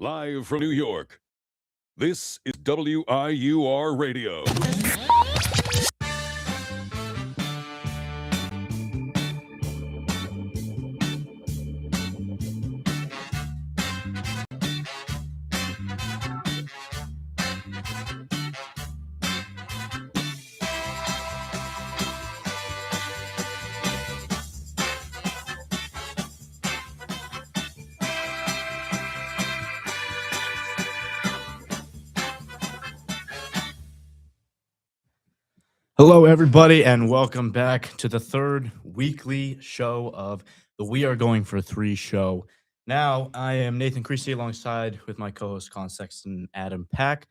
Live from New York, this is WIUR Radio. Hello, everybody, and welcome back to the third weekly show of the We Are Going for Three show. Now, I am Nathan Creasy alongside with my co-host Colin Sexton and Adam Pack,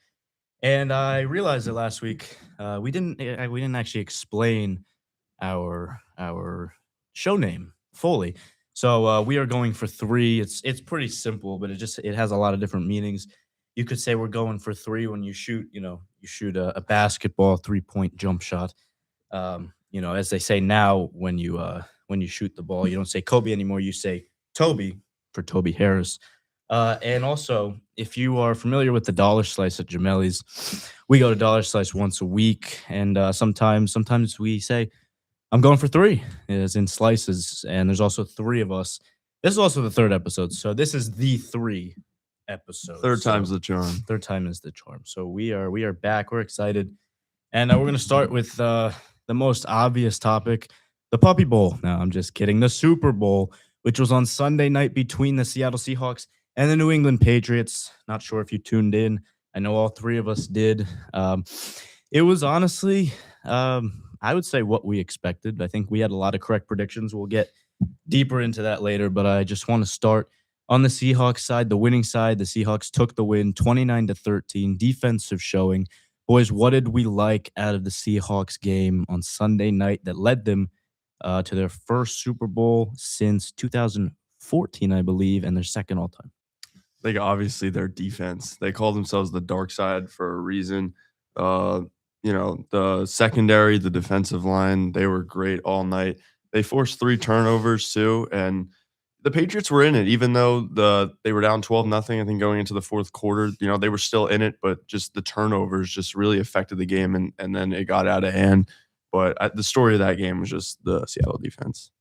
and I realized that last week we didn't actually explain our show name fully. So we are going for three. It's pretty simple, but it has a lot of different meanings. You could say we're going for three when you shoot a basketball 3-point jump shot. As they say now, when you shoot the ball, you don't say Kobe anymore. You say Toby for Toby Harris. And also, if you are familiar with the Dollar Slice at Gemelli's, we go to Dollar Slice once a week, and sometimes we say, I'm going for three, as in slices, and there's also three of us. This is also the third episode, so this is the three episode. Third time's the charm. Third time is the charm. So we are back. We're excited. And we're going to start with the most obvious topic, the Puppy Bowl. No, I'm just kidding. The Super Bowl, which was on Sunday night between the Seattle Seahawks and the New England Patriots. Not sure if you tuned in. I know all three of us did. It was honestly, I would say what we expected. I think we had a lot of correct predictions. We'll get deeper into that later, but I just want to start on the Seahawks side, the winning side. The Seahawks took the win 29-13, defensive showing. Boys, what did we like out of the Seahawks game on Sunday night that led them to their first Super Bowl since 2014, I believe, and their second all-time? I think obviously their defense. They call themselves the dark side for a reason. The secondary, the defensive line, they were great all night. They forced 3 turnovers too, and the Patriots were in it, even though they were down 12-0. I think going into the fourth quarter, they were still in it, but just the turnovers just really affected the game, and then it got out of hand. But the story of that game was just the Seattle defense.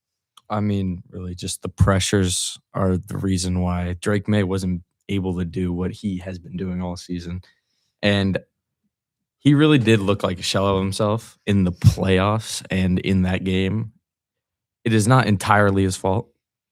I mean, really, just the pressures are the reason why Drake May wasn't able to do what he has been doing all season, and he really did look like a shell of himself in the playoffs and in that game. It is not entirely his fault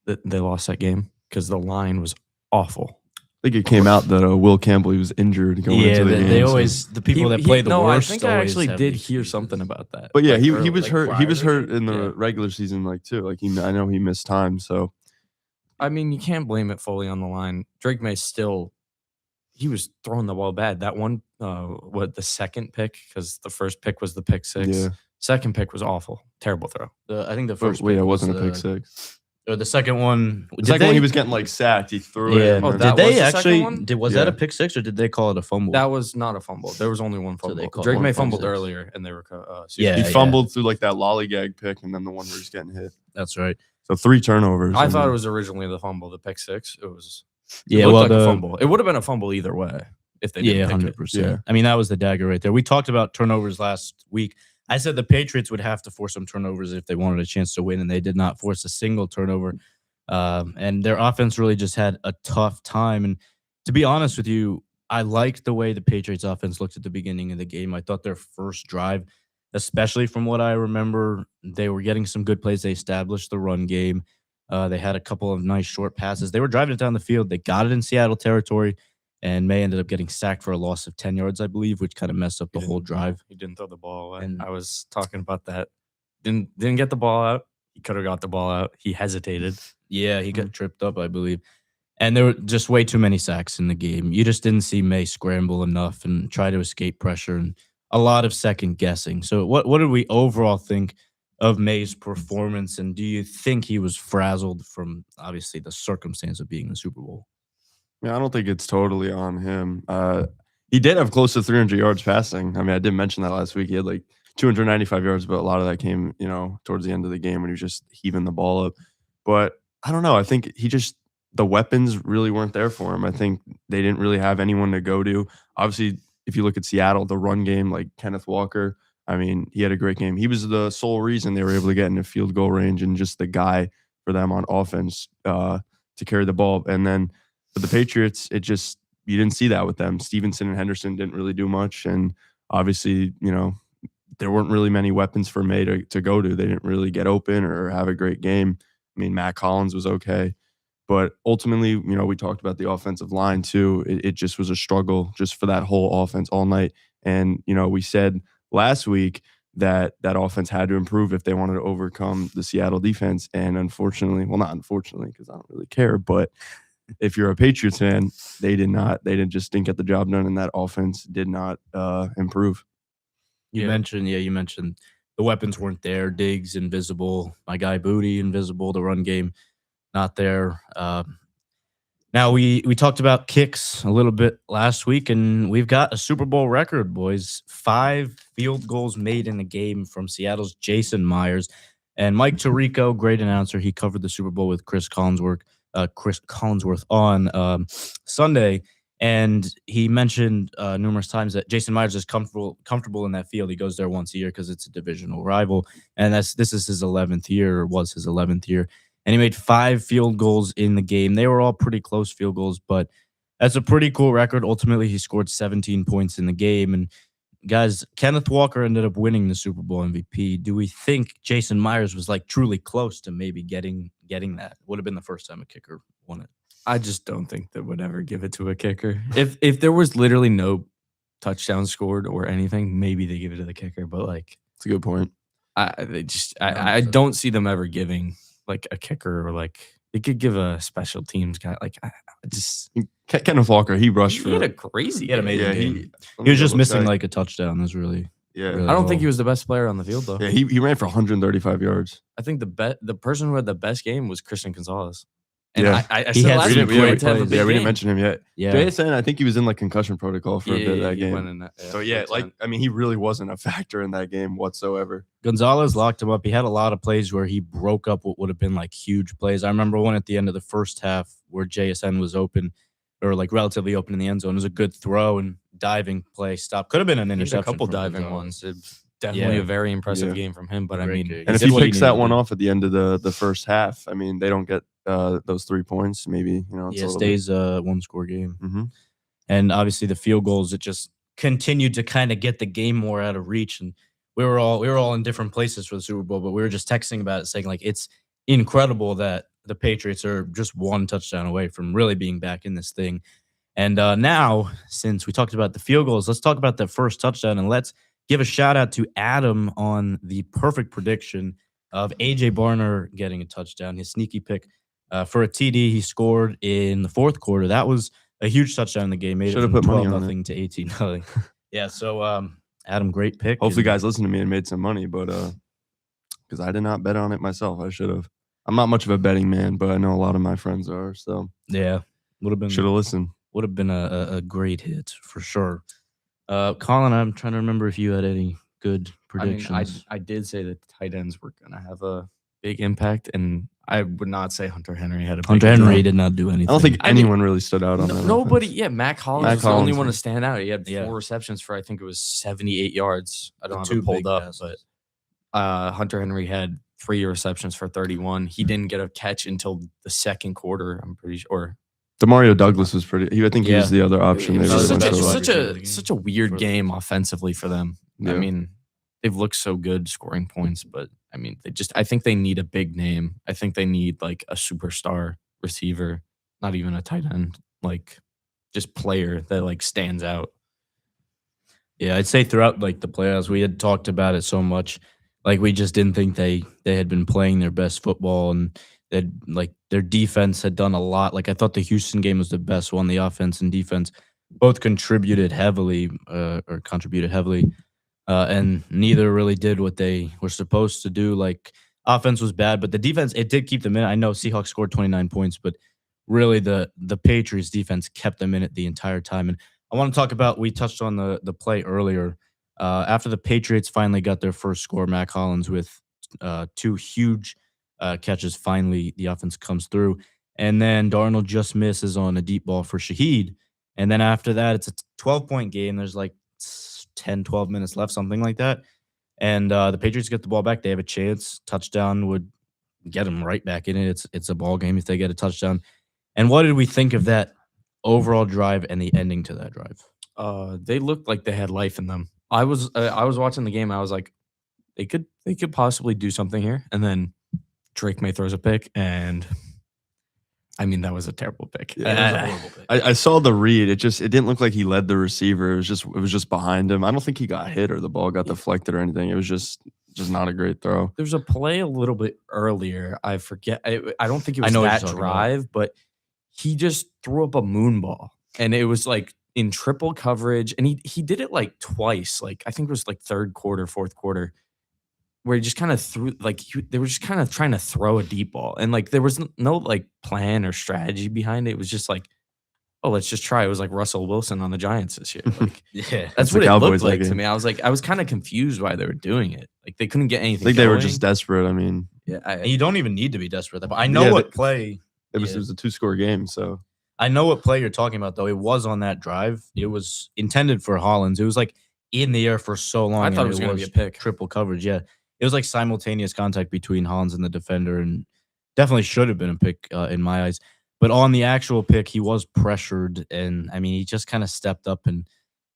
that they lost that game because the line was awful. I think it came out that Will Campbell, he was injured going into the game. They always, the people that play the worst. I think I actually did hear something about that. But yeah, he was hurt. He was hurt in the regular season, too. I know he missed time. So, I mean, you can't blame it fully on the line. Drake May he was throwing the ball bad. That one, the second pick, because the first pick was the pick six. Yeah. Second pick was awful. Terrible throw. I think the first it wasn't a pick six. Or the second one. The second one, he was getting sacked. He threw it. Oh, did they actually? Was that a pick six or did they call it a fumble? That was not a fumble. There was only one fumble. So Drake May fumbled earlier, and they were. He fumbled through that lollygag pick, and then the one where he's getting hit. That's right. So 3 turnovers. I thought it was originally the fumble, the pick six. It was. It looked like a fumble. It would have been a fumble either way if they didn't. 100%. Yeah. I mean, that was the dagger right there. We talked about turnovers last week. I said the Patriots would have to force some turnovers if they wanted a chance to win, and they did not force a single turnover. And their offense really just had a tough time. And to be honest with you, I liked the way the Patriots offense looked at the beginning of the game. I thought their first drive, especially from what I remember, they were getting some good plays. They established the run game. They had a couple of nice short passes. They were driving it down the field. They got it in Seattle territory, and May ended up getting sacked for a loss of 10 yards, I believe, which kind of messed up the whole drive. He didn't throw the ball away. And I was talking about that. Didn't get the ball out. He could have got the ball out. He hesitated. Yeah, he got tripped up, I believe. And there were just way too many sacks in the game. You just didn't see May scramble enough and try to escape pressure, and a lot of second guessing. So what did we overall think of May's performance, and do you think he was frazzled from, obviously, the circumstance of being in the Super Bowl? Yeah, I don't think it's totally on him. He did have close to 300 yards passing. I mean, I did mention that last week. He had 295 yards, but a lot of that came, towards the end of the game when he was just heaving the ball up. But I don't know. I think he just the weapons really weren't there for him. I think they didn't really have anyone to go to. Obviously, if you look at Seattle, the run game, like Kenneth Walker, I mean, he had a great game. He was the sole reason they were able to get into field goal range and just the guy for them on offense to carry the ball. And then for the Patriots, you didn't see that with them. Stevenson and Henderson didn't really do much. And obviously, there weren't really many weapons for May to go to. They didn't really get open or have a great game. I mean, Matt Collins was okay. But ultimately, we talked about the offensive line too. It just was a struggle just for that whole offense all night. And, we said last week that offense had to improve if they wanted to overcome the Seattle defense. And unfortunately, well, not unfortunately, because I don't really care, but if you're a Patriots fan, they didn't get the job done, and that offense did not improve. You mentioned the weapons weren't there. Diggs invisible, my guy Booty invisible, the run game not there. Now we talked about kicks a little bit last week, and we've got a Super Bowl record, boys. 5 field goals made in a game from Seattle's Jason Myers. And Mike Tirico, great announcer, he covered the Super Bowl with Chris Collinsworth on Sunday, and he mentioned numerous times that Jason Myers is comfortable in that field. He goes there once a year because it's a divisional rival, and this is his 11th year, or was his 11th year. And he made 5 field goals in the game. They were all pretty close field goals, but that's a pretty cool record. Ultimately, he scored 17 points in the game. And guys, Kenneth Walker ended up winning the Super Bowl MVP. Do we think Jason Myers was truly close to maybe getting that? Would have been the first time a kicker won it. I just don't think they would ever give it to a kicker. If there was literally no touchdown scored or anything, maybe they give it to the kicker. But it's a good point. I don't see them ever giving a kicker, or they could give a special teams guy. Kenneth Walker, he rushed for. He had a crazy. He had an amazing game. He was just missing a touchdown. Is really. Yeah, really I don't think he was the best player on the field though. Yeah, he ran for 135 yards. I think the person who had the best game was Christian Gonzalez. And yeah, I he still had asked him great to have a plays. big we didn't game. mention him yet. Yeah, JSN, I think he was in concussion protocol for a bit of that game. Went in that, So he really wasn't a factor in that game whatsoever. Gonzalez locked him up. He had a lot of plays where he broke up what would have been huge plays. I remember one at the end of the first half where JSN was open, or relatively open in the end zone. It was a good throw and diving play stop. Could have been an interception. A couple from diving Gonzalez. ones. Definitely a very impressive game from him. But Great I mean, game. And if did he what he picks that needed one to. off at the end of the first half, I mean, they don't get those 3 points. Maybe It stays a 1-score game. Mm-hmm. And obviously the field goals, it just continued to kind of get the game more out of reach. And we were all in different places for the Super Bowl, but we were just texting about it, saying it's incredible that the Patriots are just 1 touchdown away from really being back in this thing. And now, since we talked about the field goals, let's talk about that first touchdown, and let's give a shout out to Adam on the perfect prediction of A.J. Barner getting a touchdown, his sneaky pick for a TD he scored in the 4th quarter. That was a huge touchdown in the game. Made Should've it from put money on 12-0 to 18-0. Yeah, so Adam, great pick. Hopefully, guys listen to me and made some money, but because I did not bet on it myself, I should have. I'm not much of a betting man, but I know a lot of my friends are. So yeah, should have listened. Would have been a great hit for sure. Colin, I'm trying to remember if you had any good predictions. I did say that the tight ends were going to have a big impact, and I would not say Hunter Henry had a big Hunter impact. Henry did not do anything. I don't think anyone really stood out on that. Nobody. Yeah, Matt Collins was the only one to stand out. He had 4 Yeah. receptions for, I think it was 78 yards. I don't have 2 it pulled big up, passes. but Hunter Henry had 3 receptions for 31. He didn't get a catch until the 2nd quarter, I'm pretty sure. Demario Douglas was pretty. I think he was the other option. It They was really such, went to. such a weird game offensively for them. Yeah. I mean, they've looked so good scoring points, but I mean, I think they need a big name. I think they need a superstar receiver, not even a tight end, just player that stands out. Yeah, I'd say throughout the playoffs, we had talked about it so much. We just didn't think they had been playing their best football, and that their defense had done a lot. I thought the Houston game was the best one. The offense and defense both contributed heavily, and neither really did what they were supposed to do. Offense was bad, but the defense, it did keep them in it. I know Seahawks scored 29 points, but really the Patriots defense kept them in it the entire time. And I want to talk about, we touched on the play earlier. After the Patriots finally got their first score, Matt Collins with 2 huge catches, finally the offense comes through. And then Darnold just misses on a deep ball for Shaheed. And then after that, it's a 12-point game. There's like 10, 12 minutes left, something like that. And the Patriots get the ball back. They have a chance. Touchdown would get them right back in it. It's a ball game if they get a touchdown. And what did we think of that overall drive and the ending to that drive? They looked like they had life in them. I was watching the game. I was like, they could possibly do something here. And then Drake May throws a pick, and I mean that was a terrible pick. Yeah, I saw the read. It didn't look like he led the receiver. It was just behind him. I don't think he got hit or the ball got deflected or anything. It was just not a great throw. There's a play a little bit earlier. I forget. I don't think it was that drive, but he just threw up a moon ball, and it was like in triple coverage, and he did it like twice. Like I think it was like third quarter, fourth quarter, where he just kind of threw they were just kind of trying to throw a deep ball, and like there was no like plan or strategy behind it. It was just like, oh, let's just try. It was like Russell Wilson on the Giants this year. Like, yeah, that's what it looked like to me. I was kind of confused why they were doing it. Like they couldn't get anything. I think they were just desperate. I mean, yeah, you don't even need to be desperate. But I know what play. It was a 2-score game, so I know what play you're talking about. Though it was on that drive. It was intended for Hollins. It was like in the air for so long. I thought it was going to be a pick. Triple coverage. Yeah, it was like simultaneous contact between Hollins and the defender, and definitely should have been a pick in my eyes. But on the actual pick, he was pressured, and I mean, he just kind of stepped up and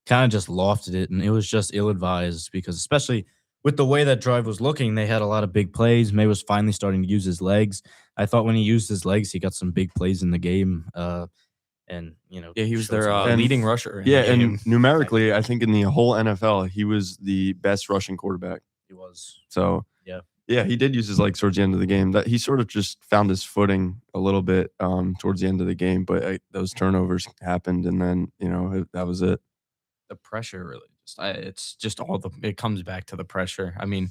kind of just lofted it, and it was just ill-advised because, especially with the way that drive was looking, they had a lot of big plays. May was finally starting to use his legs. I thought when he used his legs, he got some big plays in the game, and he was their leading rusher. Yeah, and numerically, I think in the whole NFL, he was the best rushing quarterback. He was. So yeah, he did use his legs towards the end of the game. That he sort of just found his footing a little bit towards the end of the game, but those turnovers happened, and then that was it. The pressure really it's just it comes back to the pressure. I mean,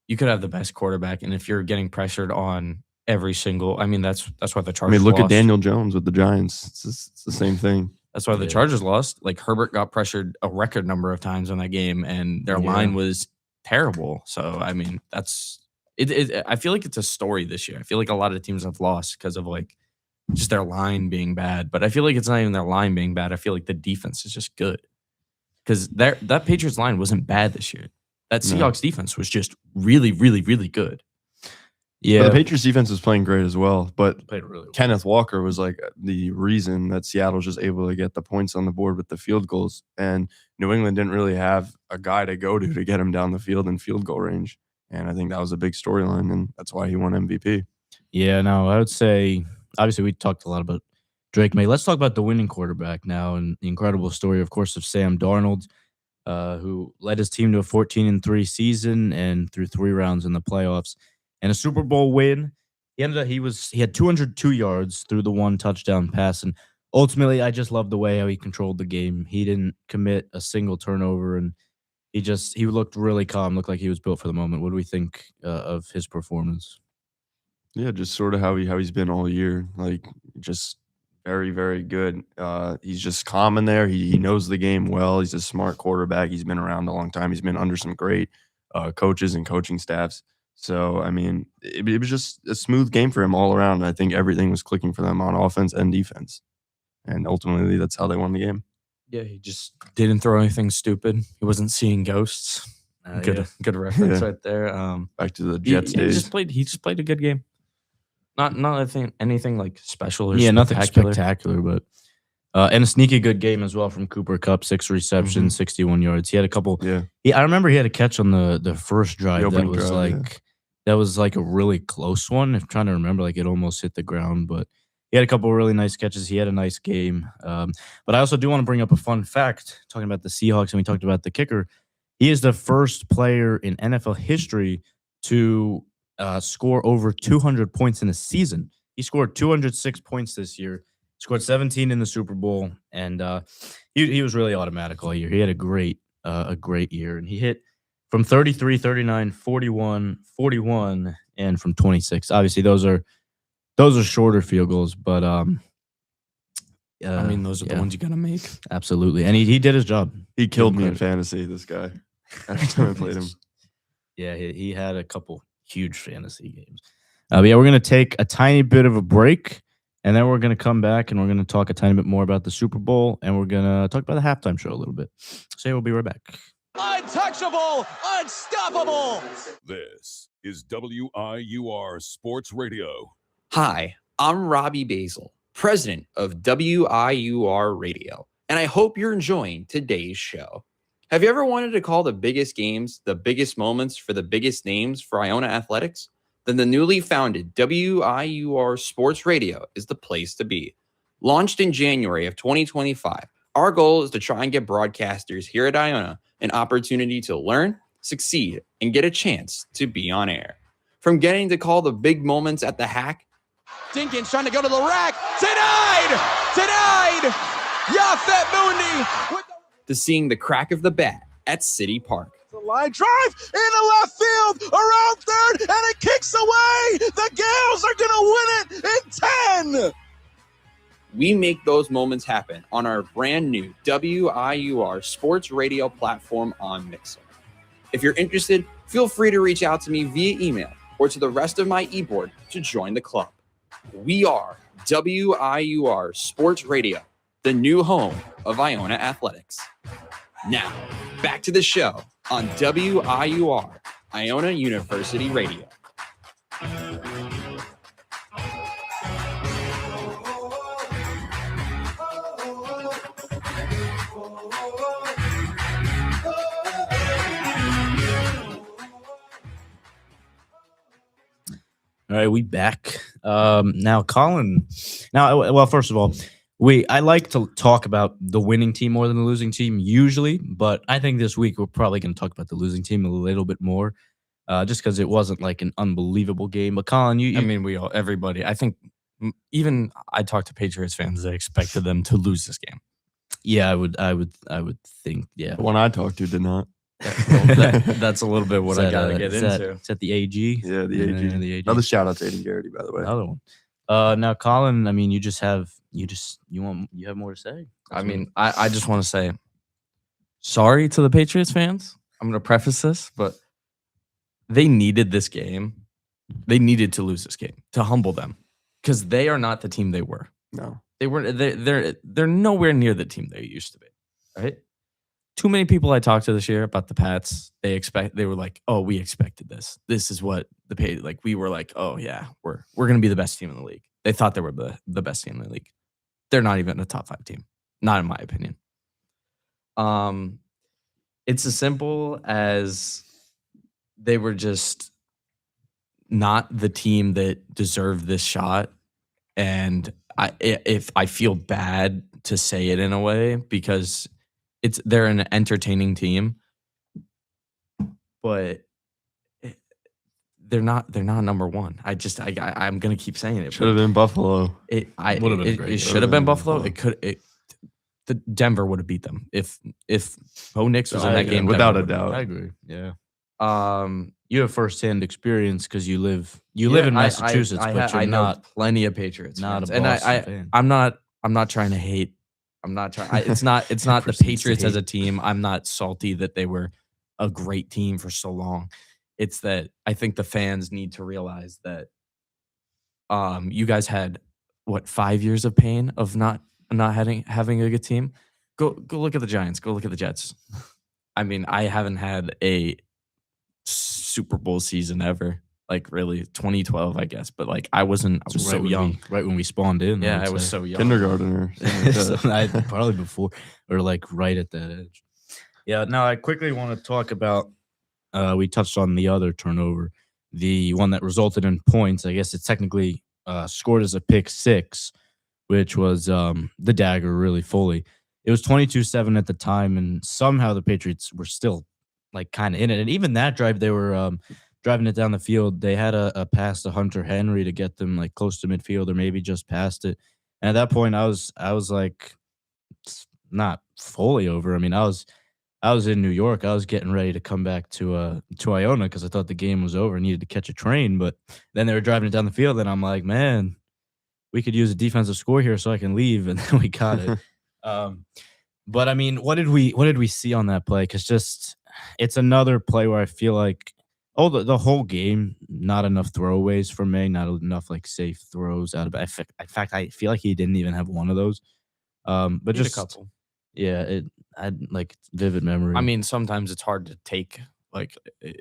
you could have the best quarterback, and if you're getting pressured on every single, I mean, that's why the Chargers. I mean, look lost. at Daniel Jones with the Giants. It's the same thing. That's why the Chargers lost. Like Herbert got pressured a record number of times in that game, and their line was terrible. So I mean, that's it. I feel like it's a story this year. I feel like a lot of teams have lost because of like just their line being bad. But I feel like it's not even their line being bad. I feel like the defense is just good. Because that Patriots line wasn't bad this year. That Seahawks defense was just really, really, really good. Yeah, the Patriots defense was playing great as well. But played really well. Kenneth Walker was like the reason that Seattle was just able to get the points on the board with the field goals. And New England didn't really have a guy to go to get him down the field in field goal range. And I think that was a big storyline, and that's why he won MVP. Yeah, no, I would say, obviously, we talked a lot about Drake May. Let's talk about the winning quarterback now, and the incredible story, of course, of Sam Darnold, who led his team to a 14-3 season and through 3 rounds in the playoffs and a Super Bowl win. He had 202 yards through the 1 touchdown pass, and ultimately, I just love the way how he controlled the game. He didn't commit a single turnover, and he looked really calm, looked like he was built for the moment. What do we think of his performance? Yeah, just sort of how he's been all year, like just very, very good. He's just calm in there. He knows the game well. He's a smart quarterback. He's been around a long time. He's been under some great coaches and coaching staffs. So, I mean, it was just a smooth game for him all around. I think everything was clicking for them on offense and defense. And ultimately, that's how they won the game. Yeah, he just didn't throw anything stupid. He wasn't seeing ghosts. Good reference right there. Back to the Jets days. He just played a good game. Not anything like special or nothing spectacular, but and a sneaky good game as well from Cooper Kupp. 6 receptions, 61 yards. He had a couple. Yeah, I remember he had a catch on the first drive that was like a really close one. I'm trying to remember, like it almost hit the ground, but he had a couple of really nice catches. He had a nice game. But I also do want to bring up a fun fact, talking about the Seahawks, and we talked about the kicker. He is the first player in NFL history to score over 200 points in a season. He scored 206 points this year, scored 17 in the Super Bowl, and he was really automatic all year. He had a great year, and he hit from 33, 39, 41, 41, and from 26. Obviously, those are shorter field goals, but I mean, those are the ones you gotta make. Absolutely, and he did his job. He killed me in fantasy. This guy, every time I played him. Yeah, he had a couple huge fantasy games. But yeah, we're gonna take a tiny bit of a break, And then we're going to come back and we're going to talk a tiny bit more about the Super Bowl, and we're going to talk about the halftime show a little bit. So we'll be right back. Untouchable, unstoppable. This is WIUR Sports Radio. Hi, I'm Robbie Basil, president of WIUR Radio, and I hope you're enjoying today's show. Have you ever wanted to call the biggest games, the biggest moments for the biggest names for Iona athletics? Then the newly founded WIUR Sports Radio is the place to be. Launched in January of 2025, our goal is to try and get broadcasters here at Iona an opportunity to learn, succeed, and get a chance to be on air. From getting to call the big moments at the hack, Dinkins trying to go to the rack. Denied. Yafet Mundi. to seeing the crack of the bat at City Park. The line drive into left field, around third, and it kicks away. The Gales are going to win it in 10. We make those moments happen on our brand new WIUR Sports Radio platform on Mixer. If you're interested, feel free to reach out to me via email or to the rest of my e-board to join the club. We are WIUR Sports Radio, the new home of Iona Athletics. Now, back to the show on WIUR, Iona University Radio. All right, we back. Now, Colin. Well, first of all, I like to talk about the winning team more than the losing team usually, but I think this week we're probably going to talk about the losing team a little bit more, just because it wasn't like an unbelievable game. But Colin, everybody. I think even I talked to Patriots fans that expected them to lose this game. Yeah, I would think. Yeah, The one I talked to did not. That's a little bit what I got to get into. Is that the AG? Yeah, the AG. The AG. Another shout out to Aiden Garrity, by the way. Another one. Now, Colin, I mean, you have more to say? I just want to say sorry to the Patriots fans. I'm going to preface this, but they needed this game. They needed to lose this game to humble them because they are not the team they were. No. They weren't. They're nowhere near the team they used to be. Right? Too many people I talked to this year about the Pats. They were like, "Oh, we expected this. This is what we were like, oh yeah, we're gonna be the best team in the league." They thought they were the best team in the league. They're not even a top 5 team, not in my opinion. It's as simple as they were just not the team that deserved this shot, and I feel bad to say it in a way because they're an entertaining team, but they're not number one. I'm gonna keep saying it. Should have been Buffalo. Would have been great. It should have been Buffalo. The Denver would have beat them if Bo Nix was in that game. Without a doubt. I agree. Yeah. You have firsthand experience because you live in Massachusetts, but you're I know not plenty of Patriots not fans. a Boston fan. I'm not trying to hate. I'm not trying. It's not the Patriots as a team. I'm not salty that they were a great team for so long. It's that I think the fans need to realize that you guys had 5 years of pain of not having a good team. Go look at the Giants. Go look at the Jets. I mean, I haven't had a Super Bowl season ever. Like really 2012, I guess. But like I was so young. Right when we spawned in. Yeah, I was so young. Kindergartner. Probably before or like right at that edge. Yeah. Now I quickly want to talk about. We touched on the other turnover, the one that resulted in points. I guess it's technically scored as a pick 6, which was the dagger really fully. It was 22-7 at the time, and somehow the Patriots were still like kind of in it. And even that drive, they were driving it down the field. They had a pass to Hunter Henry to get them like close to midfield or maybe just past it. And at that point, I was like, it's not fully over. I mean, I was in New York. I was getting ready to come back to Iona because I thought the game was over. I needed to catch a train, but then they were driving it down the field, and I'm like, man, we could use a defensive score here so I can leave, and then we got it. But I mean, what did we see on that play? Because it's another play where I feel like the whole game, not enough throwaways for me, not enough like safe throws out of. In fact, I feel like he didn't even have one of those. But Need just a couple. yeah, it I like vivid memory. I mean, sometimes it's hard to take. Like,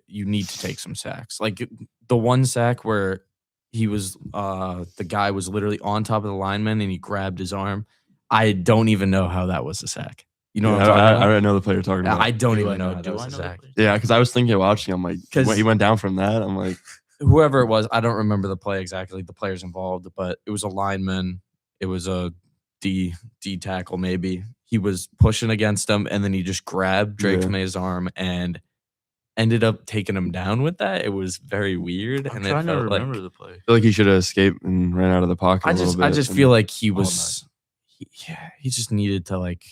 you need to take some sacks. Like the one sack where he was, the guy was literally on top of the lineman and he grabbed his arm. I don't even know how that was a sack. You know what I'm talking I about? already know the player you're talking about. I don't Do even I know know- how do that was I a know the sack. player? Yeah, because I was thinking of watching. I'm like, 'Cause- when he went down from that, I'm like, Whoever it was, I don't remember the play exactly, the players involved, but it was a lineman. It was a D tackle, maybe. He was pushing against him, and then he just grabbed Drake Yeah. May's arm and ended up taking him down with that. It was very weird, I'm and trying it to felt remember like the play. I feel like he should have escaped and ran out of the pocket. I a little just bit, I just and- feel like he All was he just needed to like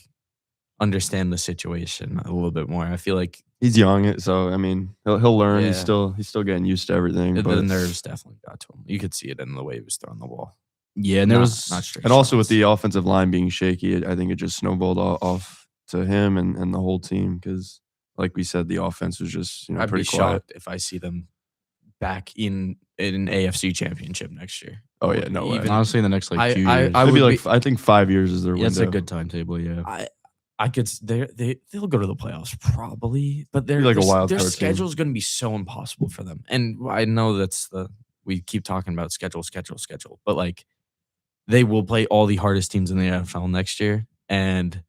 understand the situation a little bit more. I feel like he's young, so I mean, he'll learn. Yeah. He's still getting used to everything. the But nerves definitely got to him. You could see it in the way he was throwing the ball. Yeah, and there Not- was not straight and also with shots. the offensive line being shaky, I think it just snowballed off to him and the whole team because, like we said, the offense was just I'd pretty be quiet. shocked if I see them back in an AFC championship next year. Oh yeah, no way. Even- honestly in the next like 2 years. I Maybe would like I think 5 years is their yeah, it's a window. good timetable. Yeah, I could they'll go to the playoffs probably, but Be like a wild their card team. schedule is going to be so impossible for them. And I know we keep talking about schedule, but like they will play all the hardest teams in the NFL next year, and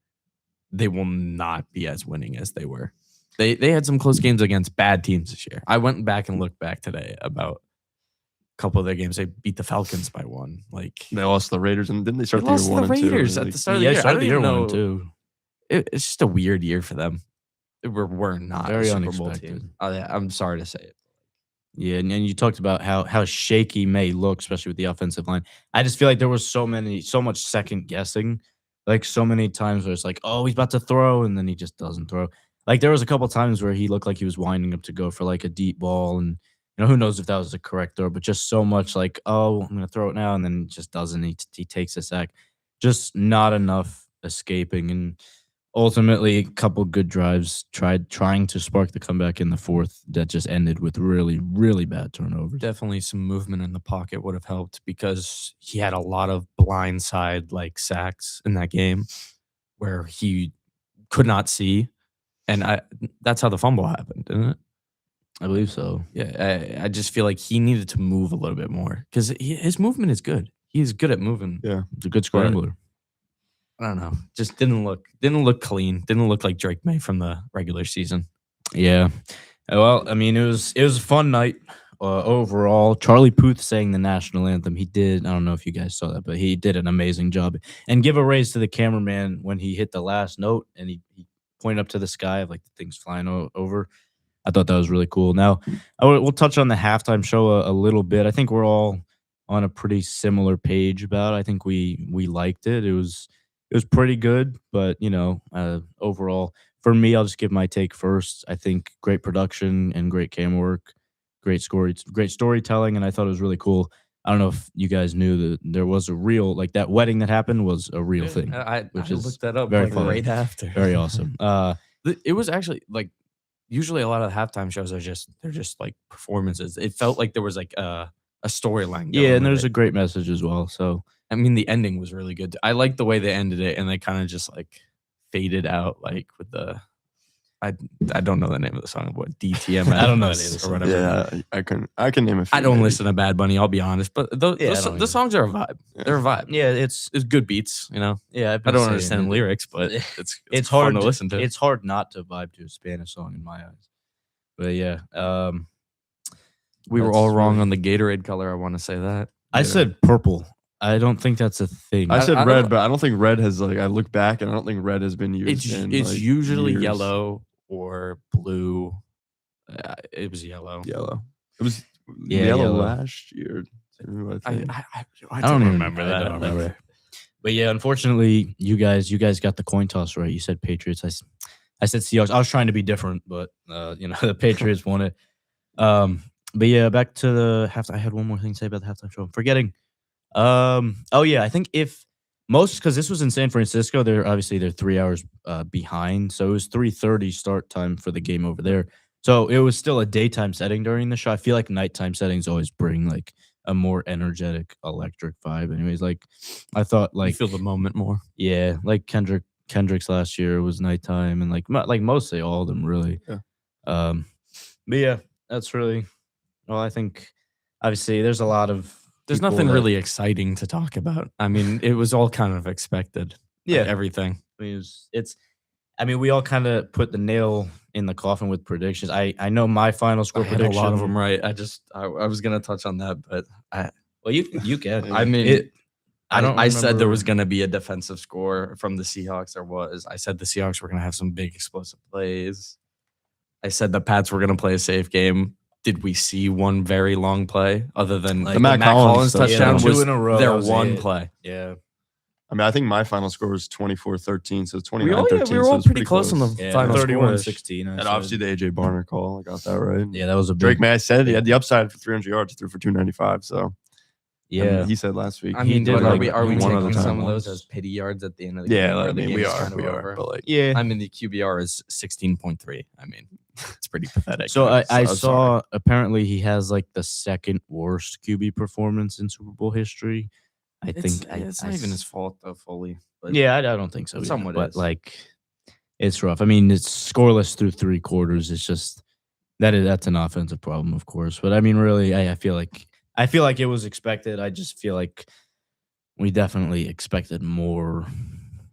they will not be as winning as they were. They had some close games against bad teams this year. I went back and looked back today about a couple of their games. They beat the Falcons by one. Like They lost the Raiders, and didn't they they start the lost year the 1 and 2? Raiders at Like, the start of the yeah, year. I started don't the year even know. 1-2. It's just a weird year for them. We're not Very a Super Bowl unexpected. team. I'm sorry to say it. Yeah, and you talked about how shaky May look, especially with the offensive line. I just feel like there was so much second guessing, like so many times where it's like, oh, he's about to throw, and then he just doesn't throw. Like there was a couple times where he looked like he was winding up to go for like a deep ball, and who knows if that was the correct throw, but just so much like, oh, I'm gonna throw it now, and then it just doesn't. He takes a sack, just not enough escaping, and ultimately, a couple good drives trying to spark the comeback in the fourth that just ended with really, really bad turnovers. Definitely some movement in the pocket would have helped because he had a lot of blindside like sacks in that game where he could not see, and that's how the fumble happened, didn't it? I believe so. Yeah, I just feel like he needed to move a little bit more because his movement is good. He's good at moving. Yeah. It's a good scrambler. I don't know. Just didn't look clean. Didn't look like Drake May from the regular season. Yeah. Well, I mean, it was a fun night overall. Charlie Puth sang the national anthem. He did. I don't know if you guys saw that, but he did an amazing job. And give a raise to the cameraman when he hit the last note and he pointed up to the sky of like the things flying over. I thought that was really cool. Now, we'll touch on the halftime show a little bit. I think we're all on a pretty similar page about it. I think we liked it. It was pretty good, but overall, for me, I'll just give my take first. I think great production and great camera work, great storytelling, and I thought it was really cool. I don't know if you guys knew that there was a real that wedding that happened was a real thing. Which which is looked that up very like fun. right after. Very awesome. It was actually like usually a lot of the halftime shows they're just like performances. It felt like there was like a storyline. Yeah, and there's a great message as well. So I mean, the ending was really good. I like the way they ended it, and they kind of just like faded out, like with the I don't know the name of the song. What DTM? I don't know the name of the or song. whatever. Yeah, I can name a few. I don't maybe. listen to Bad Bunny. I'll be honest, but Yeah, I don't the either. songs are a vibe. Yeah. They're a vibe. yeah, it's Good beats, you know. yeah. I don't understand lyrics, but it's hard fun to listen to. It's hard not to vibe to a Spanish song in my eyes. But yeah, We were that's all wrong really- on the Gatorade color. I want to say that. I said purple. I don't think that's a thing. I said I red, don't- but I don't think red has I look back and I don't think red has been used. It's in, usually years. yellow or blue. It was yellow. Yellow. It was Yeah, yellow yellow. last year. Too, I think. I don't even remember that. I don't remember. But yeah, unfortunately, you guys got the coin toss right. You said Patriots. I said Seahawks. I was trying to be different, but the Patriots won it. But yeah, back to the halftime. I had one more thing to say about the halftime show. I'm forgetting. Oh yeah, I think because this was in San Francisco, they're 3 hours behind, so it was 3:30 start time for the game over there. So it was still a daytime setting during the show. I feel like nighttime settings always bring like a more energetic, electric vibe. Anyways, like I thought, You like feel the moment more. yeah, like Kendrick's last year was nighttime, and like mostly all of them really. Yeah. But yeah, that's really well. I think obviously there's a lot of There's people nothing that- really exciting to talk about. I mean, it was all kind of expected. Yeah. Like, everything. I mean, I mean, we all kind of put the nail in the coffin with predictions. I know my final score I had prediction. a lot of them right. I was gonna touch on that, but Well, you can. I mean, I said there was remember- gonna be a defensive score from the Seahawks. There was. I said the Seahawks were gonna have some big explosive plays. I said the Pats were gonna play a safe game. Did we see one very long play other than Like the Matt Matt Collins Collins touchdown? touchdown? Yeah, two was in a row, their that was one it. play. Yeah. I mean, I think my final score was 24-13, so it's 29-13. We were so all it's pretty close on the Yeah, final 31-16. And obviously the AJ Barner call, I got that right. yeah, that was a big, Drake May, I said he had the upside for 300 yards, he threw for 295. So yeah. he said last week. I He mean, did but like are we one taking other time some of once. those as pity yards at the end of the game? Yeah, where I the mean, game we is are, kind of over? but like, Yeah. I mean, the QBR is 16.3. I mean, it's pretty pathetic. So I I'm saw sorry. apparently he has like the second worst QB performance in Super Bowl history. I think it's not even his fault though, fully. But Yeah, I don't think so. It either, somewhat but is. like it's rough. I mean, it's scoreless through 3 quarters. It's just that's an offensive problem, of course. But I mean, really, I feel like it was expected. I just feel like we definitely expected more.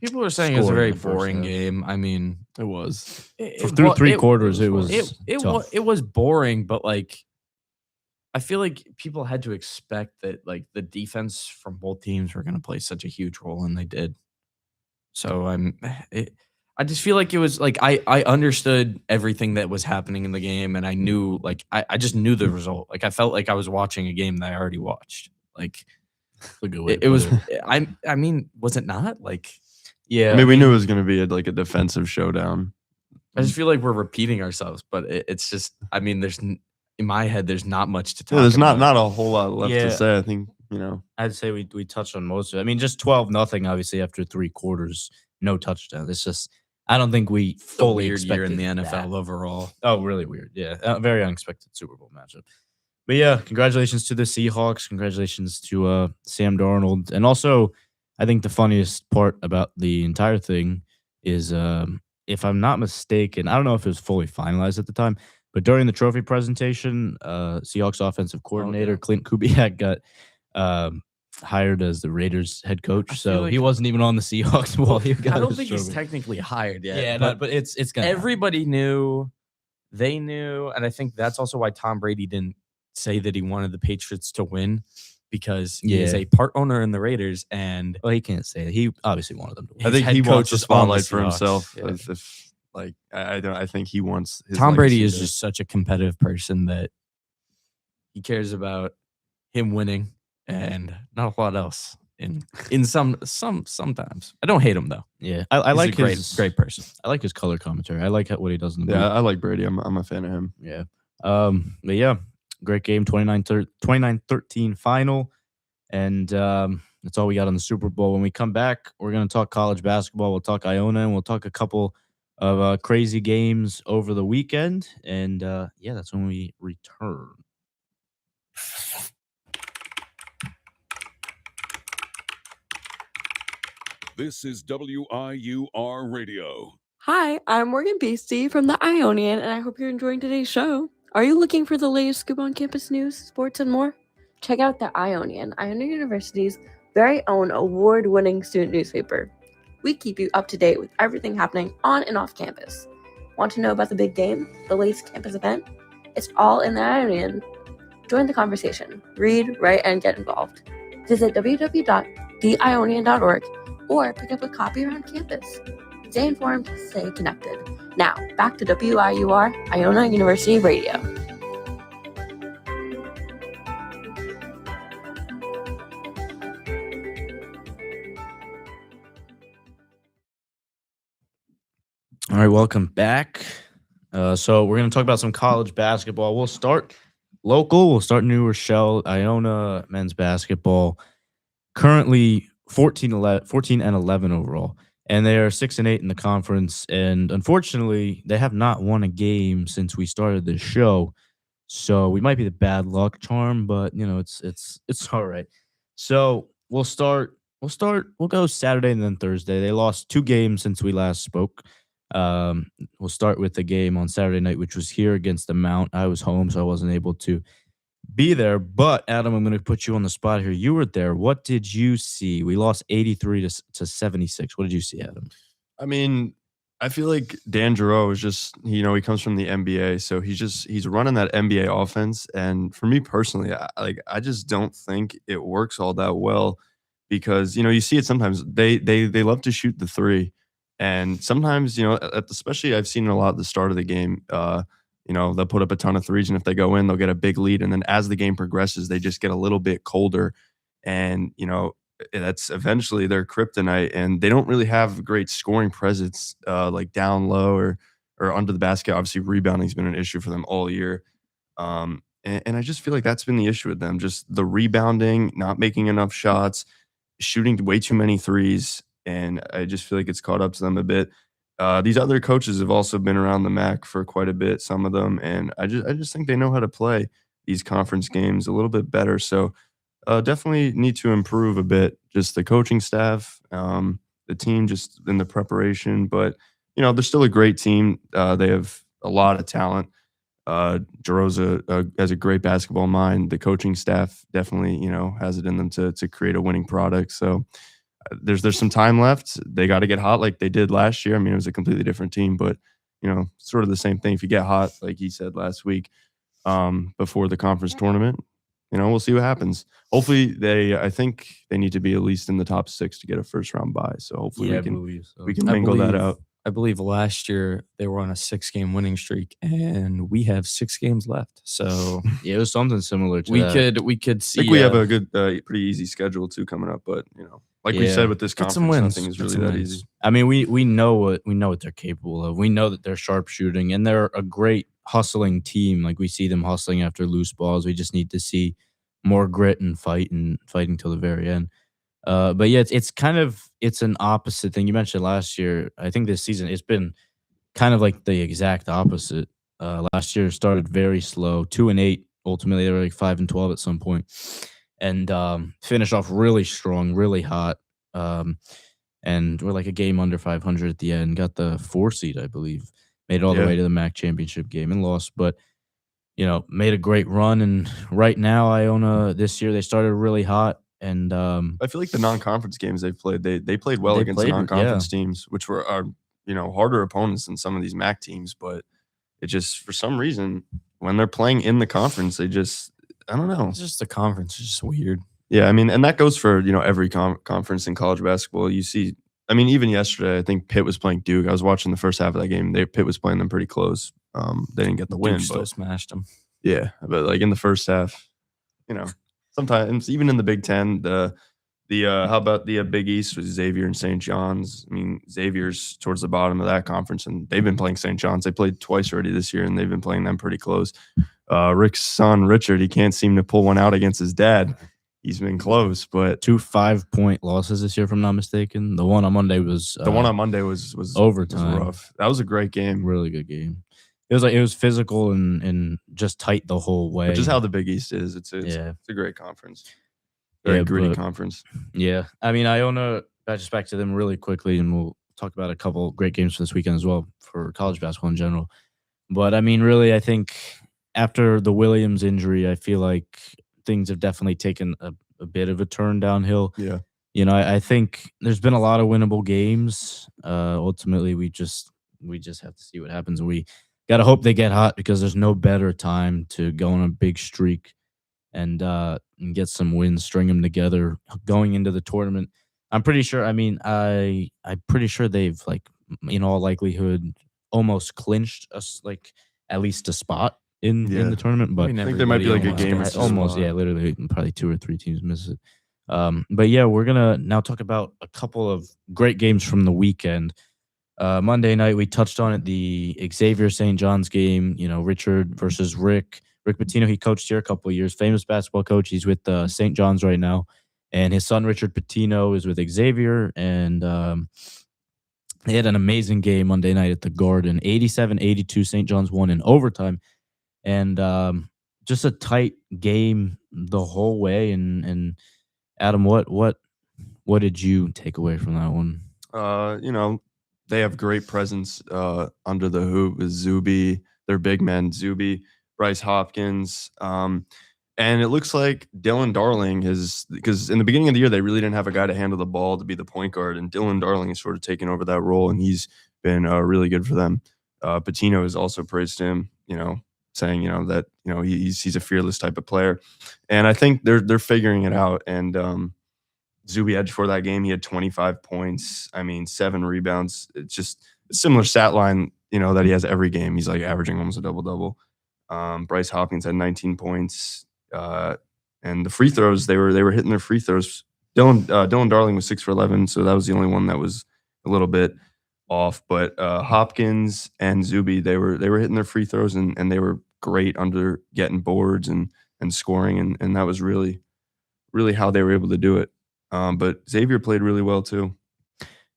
people are saying it's a scoring very in the first boring half. game. I mean, it was. For through 3 quarters, it was tough. it was boring, but like I feel like people had to expect that like the defense from both teams were going to play such a huge role, and they did. So I just feel like it was like I understood everything that was happening in the game, and I knew like I just knew the result. Like I felt like I was watching a game that I already watched. Like a good way to it was. put I mean, was it not like? Yeah, I mean, we knew it was going to be like a defensive showdown. I just feel like we're repeating ourselves, but it's just. I mean, in my head, there's not much to talk. Yeah, there's about. not a whole lot left Yeah. to say. I think I'd say we touched on most of it. I mean, just 12-0 obviously after 3 quarters, no touchdown. It's just I don't think we It's a fully weird year in the expected NFL that. overall. Oh, really weird. Yeah, very unexpected Super Bowl matchup. But yeah, congratulations to the Seahawks. Congratulations to Sam Darnold. And also, I think the funniest part about the entire thing is, if I'm not mistaken, I don't know if it was fully finalized at the time, but during the trophy presentation, Seahawks offensive coordinator Clint Kubiak got hired as the Raiders head coach. I feel So like- he wasn't even on the Seahawks while he got I don't his think he's trophy. technically hired yet. Yeah, but but it's gonna happen. everybody knew, they knew, and I think that's also why Tom Brady didn't say that he wanted the Patriots to win, because he is Yeah. a part owner in the Raiders, and Well, he can't say it. He obviously wanted them to win. I think head he wants coach the is on the spotlight for Seahawks. himself. Yeah. As if like I don't. I think he wants his Tom Brady legacy is to- just such a competitive person that he cares about him winning and not a lot else. In sometimes I don't hate him though. Yeah, I He's like a great his great person. I like his color commentary. I like what he does in the Yeah, I like Brady. I'm a fan of him. booth. Yeah. But yeah, great game. 29-13 final, and that's all we got on the Super Bowl. When we come back, we're gonna talk college basketball. We'll talk Iona, and we'll talk a couple of crazy games over the weekend. And yeah, that's when we return. This is WIUR Radio. Hi, I'm Morgan Beastie from the Ionian, and I hope you're enjoying today's show. Are you looking for the latest scoop on campus news, sports, and more? Check out the Ionian, Iona University's very own award-winning student newspaper. We keep you up to date with everything happening on and off campus. Want to know about the big game, the latest campus event? It's all in the Ionian. Join the conversation. Read, write, and get involved. Visit www.theionian.org or pick up a copy around campus. Stay informed, stay connected. Now, back to WIUR, Iona University Radio. All right, welcome back. So we're going to talk about some college basketball. We'll start local. We'll start New Rochelle, Iona men's basketball. Currently 14 and 11 overall. and they are 6-8 in the conference. And unfortunately, they have not won a game since we started this show. So we might be the bad luck charm, but it's all right. So we'll start. We'll go Saturday and then Thursday. They lost 2 games since we last spoke. We'll start with the game on Saturday night, which was here against the Mount. I was home, so I wasn't able to be there. But Adam, I'm going to put you on the spot here. You were there. What did you see? We lost 83 to 76. What did you see, Adam? I mean, I feel like Dan Giroux is just, he comes from the NBA, so he's running that NBA offense. And for me personally, I just don't think it works all that well because, you see it sometimes. They love to shoot the three. And sometimes, especially I've seen it a lot at the start of the game, they'll put up a ton of threes, and if they go in, they'll get a big lead. And then as the game progresses, they just get a little bit colder. And, that's eventually their kryptonite. And they don't really have great scoring presence like down low or under the basket. Obviously, rebounding has been an issue for them all year. And I just feel like that's been the issue with them. Just the rebounding, not making enough shots, shooting way too many threes. And I just feel like it's caught up to them a bit. These other coaches have also been around the MAC for quite a bit, some of them, and I just think they know how to play these conference games a little bit better. So definitely need to improve a bit, just the coaching staff, the team, just in the preparation. But they're still a great team. They have a lot of talent. Giroux has a great basketball mind. The coaching staff definitely has it in them to create a winning product. So. There's some time left. They got to get hot like they did last year. I mean, it was a completely different team, but sort of the same thing. If you get hot, like he said last week, before the conference tournament, we'll see what happens. Hopefully, I think they need to be at least in the top 6 to get a first round bye. So hopefully we can mingle that out. I believe last year they were on a 6-game winning streak, and we have 6 games left. So yeah, it was something similar to that. We could see. I think we have a good, pretty easy schedule too coming up, but like we said with this conference, nothing is really that easy. I mean, we know what they're capable of. We know that they're sharpshooting, and they're a great hustling team. Like we see them hustling after loose balls. We just need to see more grit and fighting till the very end. But yeah, it's an opposite thing. You mentioned last year. I think this season it's been kind of like the exact opposite. Last year started very slow, 2-8. Ultimately, they were like 5-12 at some point. And finished off really strong, really hot. And we're like a game under 500 at the end. Got the 4 seed, I believe. Made it all the way to the MAC championship game and lost. But, made a great run. And right now, Iona, this year, they started really hot. And I feel like the non-conference games they've played, they played well against the non-conference teams, which are harder opponents than some of these MAC teams. But it just, for some reason, when they're playing in the conference, they just, I don't know. It's just the conference is just weird. Yeah, I mean, and that goes for, every conference in college basketball. You see, I mean, even yesterday, I think Pitt was playing Duke. I was watching the first half of that game. Pitt was playing them pretty close. They didn't get the win, Duke still but smashed them. Yeah, but like in the first half, sometimes even in the Big Ten, how about the Big East with Xavier and St. John's? I mean, Xavier's towards the bottom of that conference, and they've been playing St. John's. They played twice already this year, and they've been playing them pretty close. Rick's son, Richard, he can't seem to pull one out against his dad. He's been close, but 2 5-point losses this year, if I'm not mistaken. The one on Monday was Was overtime. rough. That was a great game. Really good game. It was physical and just tight the whole way. But just how the Big East is, it's a great conference. Very gritty conference. Yeah, I mean, Iona, just back to them really quickly, and we'll talk about a couple great games for this weekend as well for college basketball in general. But I mean, really, I think after the Williams injury, I feel like things have definitely taken a bit of a turn downhill. Yeah. I think there's been a lot of winnable games. Ultimately, we just have to see what happens. We got to hope they get hot because there's no better time to go on a big streak and get some wins, string them together going into the tournament. I'm pretty sure. I mean, I'm pretty sure they've in all likelihood almost clinched us at least a spot in the tournament. But I think there might be a game or almost. Yeah, literally, probably 2 or 3 teams miss it. But yeah, we're gonna now talk about a couple of great games from the weekend. Monday night, we touched on it, the Xavier St. John's game, Richard versus Rick. Rick Pitino, he coached here a couple of years, famous basketball coach. He's with St. John's right now. And his son, Richard Pitino, is with Xavier. And They had an amazing game Monday night at the Garden. 87-82, St. John's won in overtime. And just a tight game the whole way. And Adam, what did you take away from that one? They have great presence under the hoop with Zuby, their big men, Zuby, Bryce Hopkins. And it looks like Dylan Darling because in the beginning of the year, they really didn't have a guy to handle the ball to be the point guard. And Dylan Darling has sort of taken over that role, and he's been really good for them. Patino has also praised him, saying, that, he's a fearless type of player. And I think they're figuring it out. And Zuby had for that game, he had 25 points. 7 rebounds. It's just a similar stat line, that he has every game. He's like averaging almost a double-double. Bryce Hopkins had 19 points. And the free throws, they were hitting their free throws. Dylan Darling was 6 for 11, so that was the only one that was a little bit off. But Hopkins and Zuby, they were hitting their free throws, and they were great under getting boards and scoring, and that was really, really how they were able to do it. But Xavier played really well too.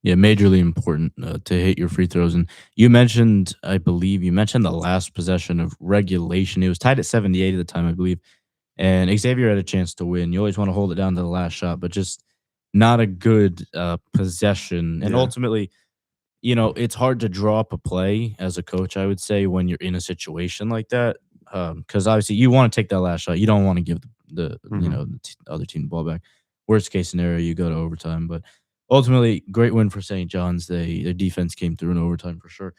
Yeah, majorly important to hit your free throws. And you mentioned, I believe, the last possession of regulation. It was tied at 78 at the time, I believe. And Xavier had a chance to win. You always want to hold it down to the last shot, but just not a good possession. And ultimately, it's hard to draw up a play as a coach, I would say, when you're in a situation like that. Because obviously you want to take that last shot. You don't want to give the other team the ball back. Worst case scenario, you go to overtime. But ultimately, great win for St. John's. Their defense came through in overtime for sure.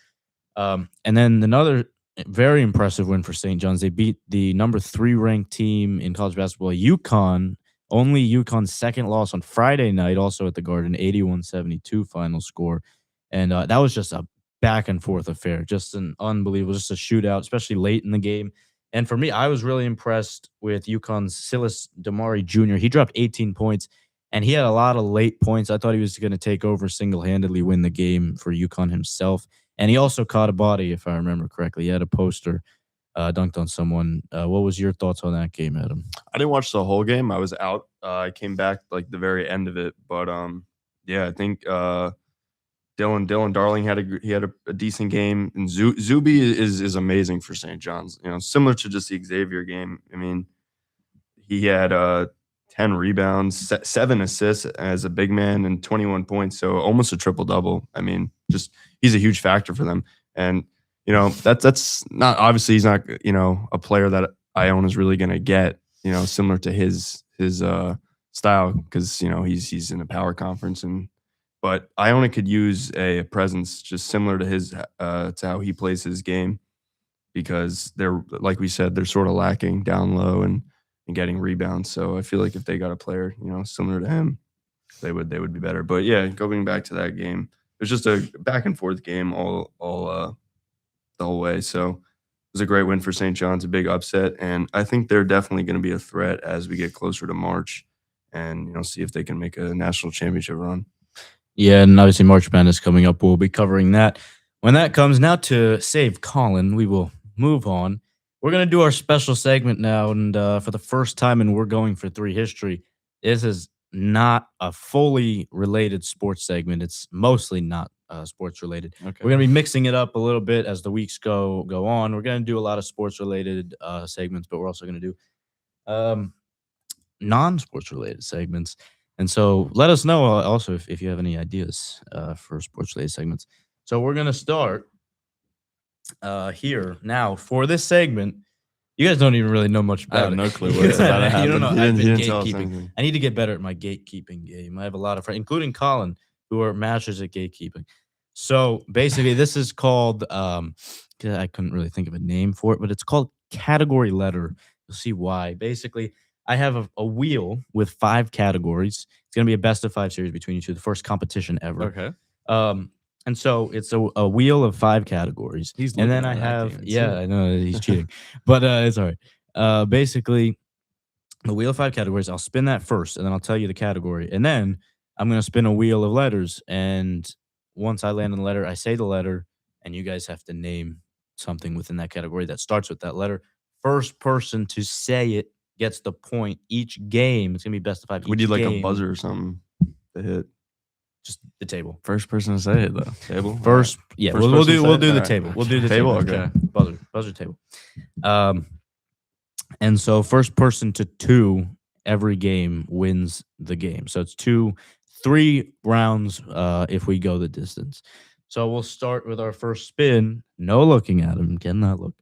And then another very impressive win for St. John's. They beat the number 3 ranked team in college basketball, UConn. Only UConn's second loss on Friday night, also at the Garden, 81-72 final score. And that was just a back and forth affair, just an unbelievable, just a shootout, especially late in the game. And for me, I was really impressed with UConn's Silas Damari Jr. He dropped 18 points, and he had a lot of late points. I thought he was going to take over single-handedly, win the game for UConn himself. And he also caught a body, if I remember correctly. He had a poster, dunked on someone. What was your thoughts on that game, Adam? I didn't watch the whole game. I was out. I came back like the very end of it. But I think Dylan Darling had a decent game, and Zuby is amazing for St. John's. Similar to just the Xavier game. He had 10 rebounds, 7 assists as a big man, and 21 points. So almost a triple double. Just he's a huge factor for them. And that's not, obviously he's not a player that Iona is really going to get similar to his style, because he's in a power conference. But Iona could use a presence just similar to his to how he plays his game, because they're, like we said, they're sort of lacking down low and getting rebounds. So I feel like if they got a player similar to him, they would be better. But yeah, going back to that game, it was just a back and forth game all the whole way. So it was a great win for St. John's, a big upset, and I think they're definitely going to be a threat as we get closer to March, and see if they can make a national championship run. Yeah, and obviously March Madness coming up. We'll be covering that when that comes. Now, to save Colin, we will move on. We're going to do our special segment now, and for the first time in We're Going for 3 history, this is not a fully related sports segment. It's mostly not sports related. Okay. We're going to be mixing it up a little bit as the weeks go on. We're going to do a lot of sports related segments, but we're also going to do non-sports related segments. And so let us know also if you have any ideas for sports related segments. So we're going to start here now for this segment. You guys don't even really know much about it. I have no clue what's about to happen. You don't know. He I've been didn't tell us gatekeeping. anything. I need to get better at my gatekeeping game. I have a lot of friends, including Colin, who are masters at gatekeeping. So basically, this is called, I couldn't really think of a name for it, but it's called Category Letter. You'll see why. Basically, I have a wheel with 5 categories. It's going to be a best of 5 series between you two, the first competition ever. Okay. And so it's a wheel of 5 categories. And then I have, I know he's cheating, but it's all right. Basically, the wheel of 5 categories, I'll spin that first, and then I'll tell you the category. And then I'm going to spin a wheel of letters. And once I land on the letter, I say the letter, and you guys have to name something within that category that starts with that letter. First person to say it gets the point each game. It's going to be best of 5. We need like a buzzer or something to hit. Just the table. First person to say it though. Table. First, yeah, First we'll person do to we'll say it? do the Alright. table. We'll do the Table, table. okay. Buzzer table. And so first person to 2 every game wins the game. So it's 3 rounds if we go the distance. So we'll start with our first spin. No looking at him. Cannot look.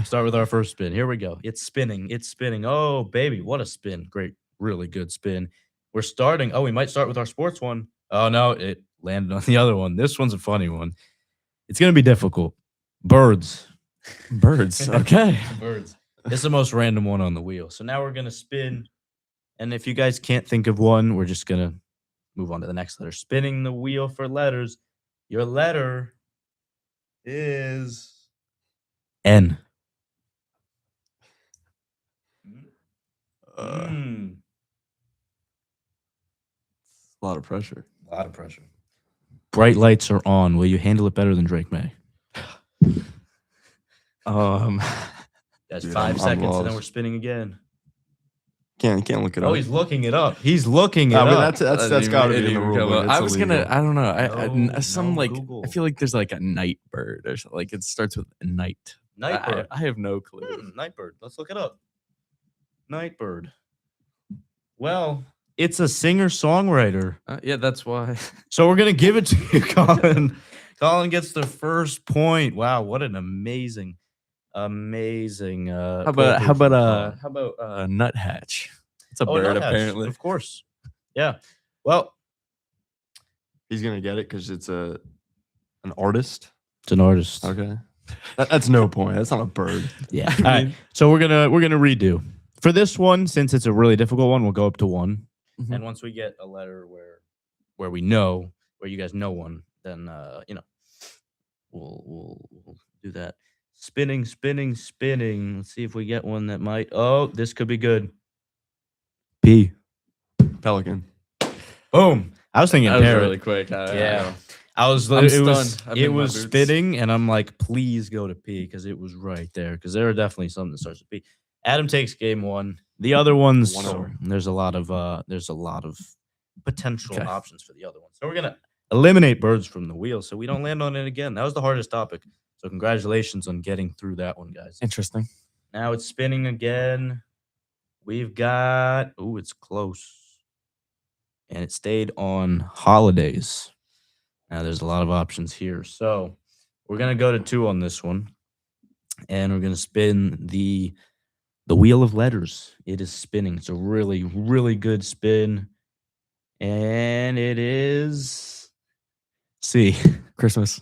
Start with our first spin. Here we go. It's spinning. It's spinning. Oh, baby. What a spin. Great. Really good spin. We're starting. Oh, we might start with our sports one. Oh, no. It landed on the other one. This one's a funny one. It's going to be difficult. Birds. Birds. Okay. Birds. It's the most random one on the wheel. So now we're going to spin. And if you guys can't think of one, we're just going to move on to the next letter. Spinning the wheel for letters. Your letter is N. A lot of pressure. A lot of pressure. Bright lights are on. Will you handle it better than Drake May? That's Dude, 5 I'm seconds, and then lost. we're spinning again. Can't look it up. Oh, he's looking it up. He's looking it I mean, up. that's got to be in the rule book. I It's was illegal. gonna. I don't know. No, Some no like. Google. I feel like there's like a night bird or something. Like it starts with a night. Nightbird. I have no clue. Nightbird. Let's look it up. Nightbird. Well, it's a singer-songwriter. Yeah, that's why. So we're gonna give it to you, Colin. Colin gets the first point. Wow, what an amazing. How about nuthatch? It's a bird nuthatch, apparently. Of course. Yeah. Well, He's gonna get it because it's an artist. it's an artist. Okay, that's no point. That's not a bird. Yeah. All right. So we're gonna redo for this one, since it's a really difficult one. We'll go up to 1, Mhm. and once we get a letter where we know where you guys know one, then we'll do that. Spinning. Let's see if we get one that might. Oh, this could be good. P. Pelican. Boom. I was thinking That was parrot. really quick. Yeah. I was. I'm It was. stunned. I'm It in my was boots. spinning, and I'm like, please go to P because it was right there. Because there are definitely some that starts with P. Adam takes game 1. The other ones, 1-0. there's a lot of potential Okay. options for the other ones. So we're gonna eliminate birds from the wheel, so we don't land on it again. That was the hardest topic. So congratulations on getting through that one, guys. Interesting. Now it's spinning again. We've got. Ooh, it's close. And it stayed on holidays. Now there's a lot of options here. So we're going to go to 2 on this one. And we're going to spin the wheel of letters. It is spinning. It's a really, really good spin. And it is C. Christmas.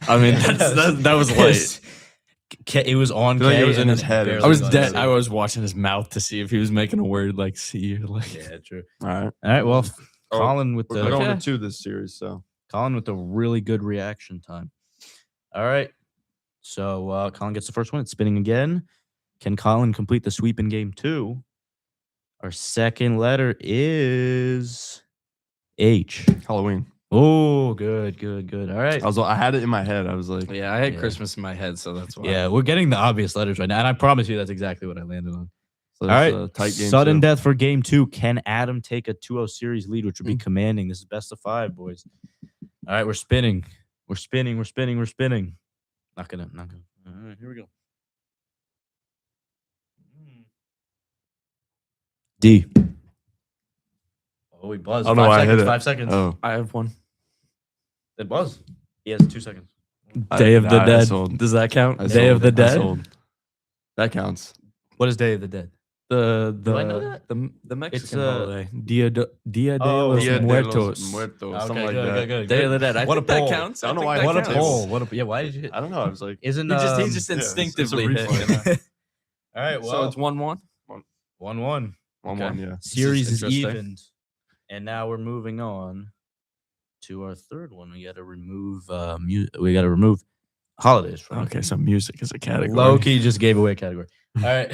I mean, that was light. It was on I feel like K it was in and his then head or barely I was got dead. C. I was watching his mouth to see if he was making a word like C or like. Yeah, true. All right. All right, well, Oh, Colin with We're the going Okay. to 2 this series, so Colin with a really good reaction time. All right. So Colin gets the first one. It's spinning again. Can Colin complete the sweep in game 2? Our second letter is H. Halloween. Oh, good. All right. I had it in my head. I was like, Yeah, I had Yeah. Christmas in my head, so that's why. Yeah, we're getting the obvious letters right now. And I promise you that's exactly what I landed on. so All right. it's a tight game. Sudden too. death for game 2. Can Adam take a 2-0 series lead, which would be commanding? This is best of 5, boys. All right, we're spinning. We're spinning. Not gonna. All right, here we go. D. Oh, we buzzed. I don't know why I hit it. 5 seconds. Oh, I have one. It buzz. He has 2 seconds. Day of the I Dead. sold. Does that count? I Day of sold. the I Dead. sold. That counts. What is Day of the Dead? The I know that? the Mexican It's, holiday. Dia de Oh, los Dia de los Muertos. Muertos, something like that. good. Day of the Dead. I What think a that poll. counts. I don't know think why I that What a hit counts. poll. Yeah, why did you hit? I don't know. I was like, Isn't He just yeah, it's a instinctively reflex. hit. All right, So well, it's 1-1. 1-1. 1-1, yeah. Series is interesting. evened. And now we're moving on to our third one. We got to remove holidays from it. Okay, so music is a category. Loki just gave away a category. All right.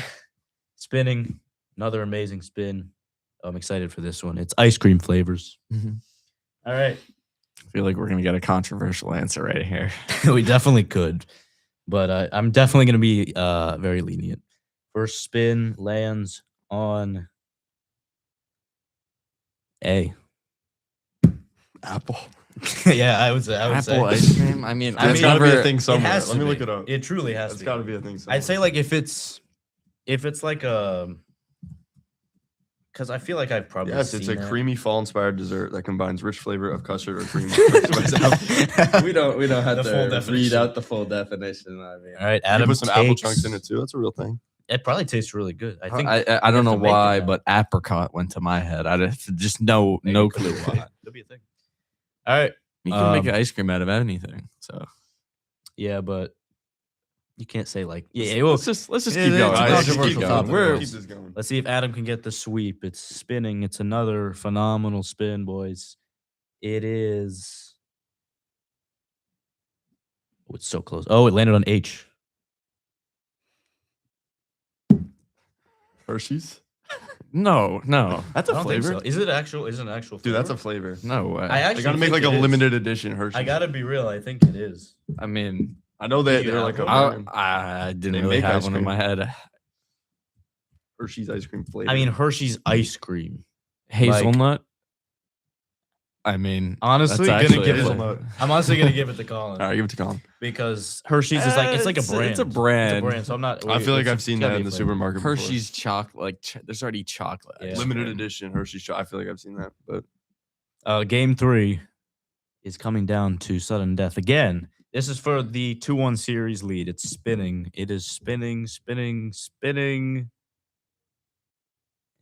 Spinning. Another amazing spin. I'm excited for this one. It's ice cream flavors. Mhm. All right. I feel like we're gonna get a controversial answer right here. We definitely could. But I'm definitely going to be very lenient. First spin lands on A. Apple. Yeah, I would say. Apple ice cream. I mean, That's I've got to be never. a thing somewhere. has Let to me look be. it up. It truly has That's to. got to be a thing somewhere. I'd say like if it's like a, because I feel like I've probably Yes, it's a seen that. creamy fall-inspired dessert that combines rich flavor of custard or cream. we don't have The full to read definition. out the full definition. I mean, All right, You Adam put some apple takes- chunks in it too. That's a real thing. It probably tastes really good. I think I don't you know have to make it why, now. but apricot went to my head. I just no clue why. Could be a thing. All right. You can make Um, ice cream out of anything. So Yeah, but you can't say like let's just Yeah, keep it's going. a Let's just controversial keep going. topic. We're- Keep this going. Let's see if Adam can get the sweep. It's spinning. It's another phenomenal spin, boys. It is. Oh, it's so close. Oh, it landed on H. Hershey's. No. That's I a don't think flavor. so. Is it actual? Is it an actual? Dude, that's a flavor? flavor. No way. I They actually gotta make think like a it is. limited edition Hershey's. I gotta be real. I think it is. I mean, I know that You they're have like a one? brand. I didn't They really make have ice one in cream. my head. Hershey's ice cream flavor. I mean, Hershey's ice cream. Hazelnut. I mean, Honestly, that's gonna actually give a it. hazelnut. I'm honestly gonna give it to Colin all right, give it to Colin. because Hershey's is like it's like a brand. It's a brand. It's a brand. So I'm not. I feel like it's I've seen gotta that be in a the flavor. supermarket. before. Hershey's chocolate. Like there's already chocolate. Yeah. ice limited cream. edition Hershey's. I feel like I've seen that, but Game 3 is coming down to sudden death again. This is for the 2-1 series lead. It's spinning. It is spinning,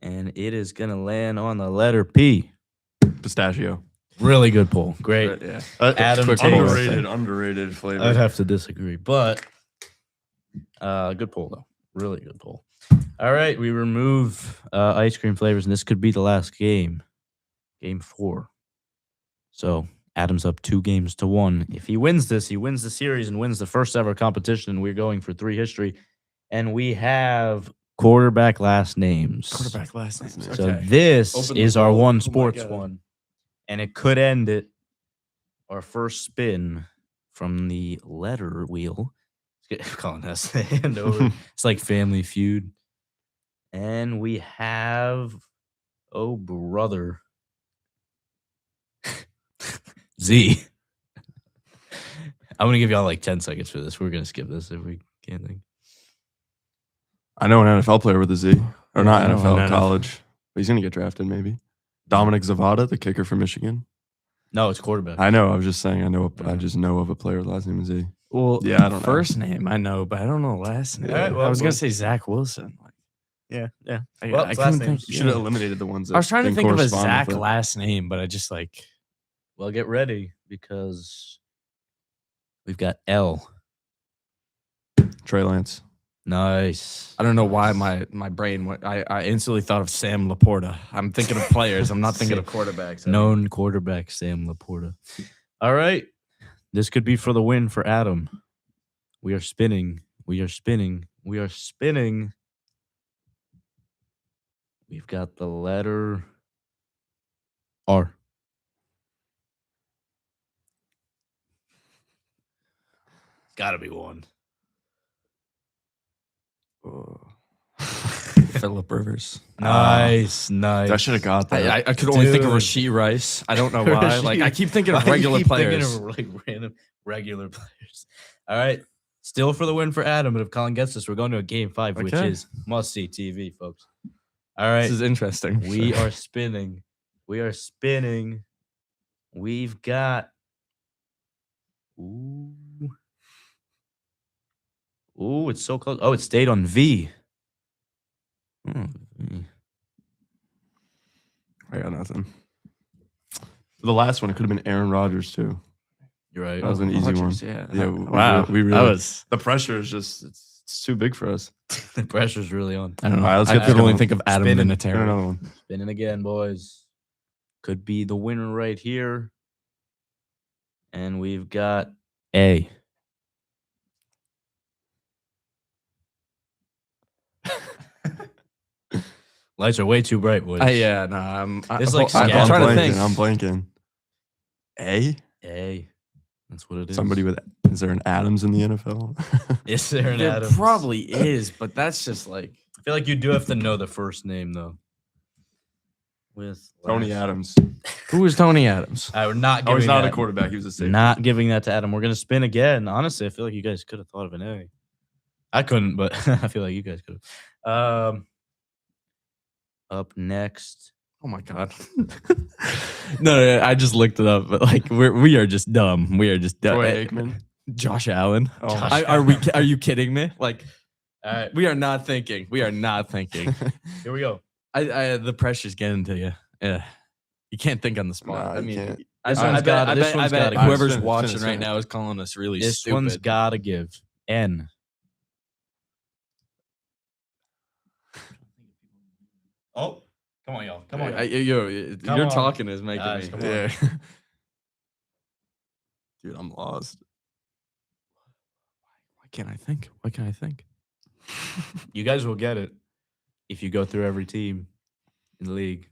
and it is gonna land on the letter P. pistachio. Really good pull. Great. Yeah. Adam quick takes- Underrated flavor. I'd have to disagree, but good pull though. Really good pull. All right, we remove ice cream flavors, and this could be the last game. Game 4. So Adam's up 2-1. If he wins this, he wins the series and wins the first ever competition. We're going for 3 history, and we have quarterback last names. Quarterback last name. So Okay. this Open the is our vote. one Oh my sports God. one, and it could end it. Our first spin from the letter wheel. Colin has to hand over. It's like Family Feud, and we have, oh brother, Z. I'm gonna give y'all like 10 seconds for this. We're gonna skip this if we can't think. I know an NFL player with a Z, or not I know NFL, an college. But he's gonna get drafted maybe. Dominic Zavada, the kicker from Michigan. No, it's quarterback. I know. I was just saying. I just know of a player with last name is Z. Well, Yeah, I don't know. first name I know, but I don't know last name. All right, well, I was well- gonna say Zach Wilson. Like, yeah. I, Well, I it's couldn't last name. think. You should have eliminated the ones that I was trying to didn't think of a correspond Zach with it. last name, but I just like Well, get ready because we've got L. Trey Lance. Nice. I don't know why my brain went. I instantly thought of Sam Laporta. I'm thinking of players. I'm not thinking of quarterbacks. Known quarterback Sam Laporta. All right. This could be for the win for Adam. We are spinning. We are spinning. We are spinning. We've got the letter R. It's got to be one. Phillip Rivers. Nice, nice. I should have got that. I could only think of Dude. Rasheed Rice. I don't know why. Like I keep thinking of Why do you regular keep thinking players. of, like random regular players. All right. Still for the win for Adam, but if Colin gets this, we're going to a game 5, which Okay. is must-see TV, folks. All right. This is interesting. We are spinning. We are spinning. We've got. Ooh. Ooh, it's so close. Oh, it stayed on V. I got nothing. The last one, it could have been Aaron Rodgers too. You're right. That was an easy one. Rodgers, yeah. Yeah, Wow. we really. That was. The pressure is just it's too big for us. The pressure's really on. I don't know. All right, let's I get could this only going. think of Adam Spinning. Get Vinatieri. another one. Spinning again, boys. Could be the winner right here. And we've got A. Lights are way too bright, boys. Yeah, no, I'm. This, like, I'm scattered. trying to blanking. think. I'm blanking. A? A. That's what it is. Somebody with is there an Adams in the NFL? Is there an There Adams? probably is, but that's just like I feel like you do have to know the first name, though. with Tony last- Adams. Who is Tony Adams? We're not Oh, giving he's not that. a quarterback. He was a safety. Not giving that to Adam. We're gonna spin again. Honestly, I feel like you guys could have thought of an A. I couldn't, but I feel like you guys could have. Up next. Oh my god. no, I just looked it up, but like we are just dumb. We are just dumb. Troy Aikman. Josh Allen. Oh, Are you kidding me? Like, we are not thinking. We are not thinking. Here we go. The pressure's getting to you. Yeah, you can't think on the spot. Nah, I you mean, can't. This I one's bet, gotta- I this bet, one's I bet gotta- whoever's Finish, watching finish, right finish. now is calling us really This stupid. one's gotta give. N. Oh, come on, y'all. Come on. Y'all. Your on. talking is making Guys, me. come on. Yeah. Dude, I'm lost. Why can't I think? Why can't I think? You guys will get it if you go through every team in the league.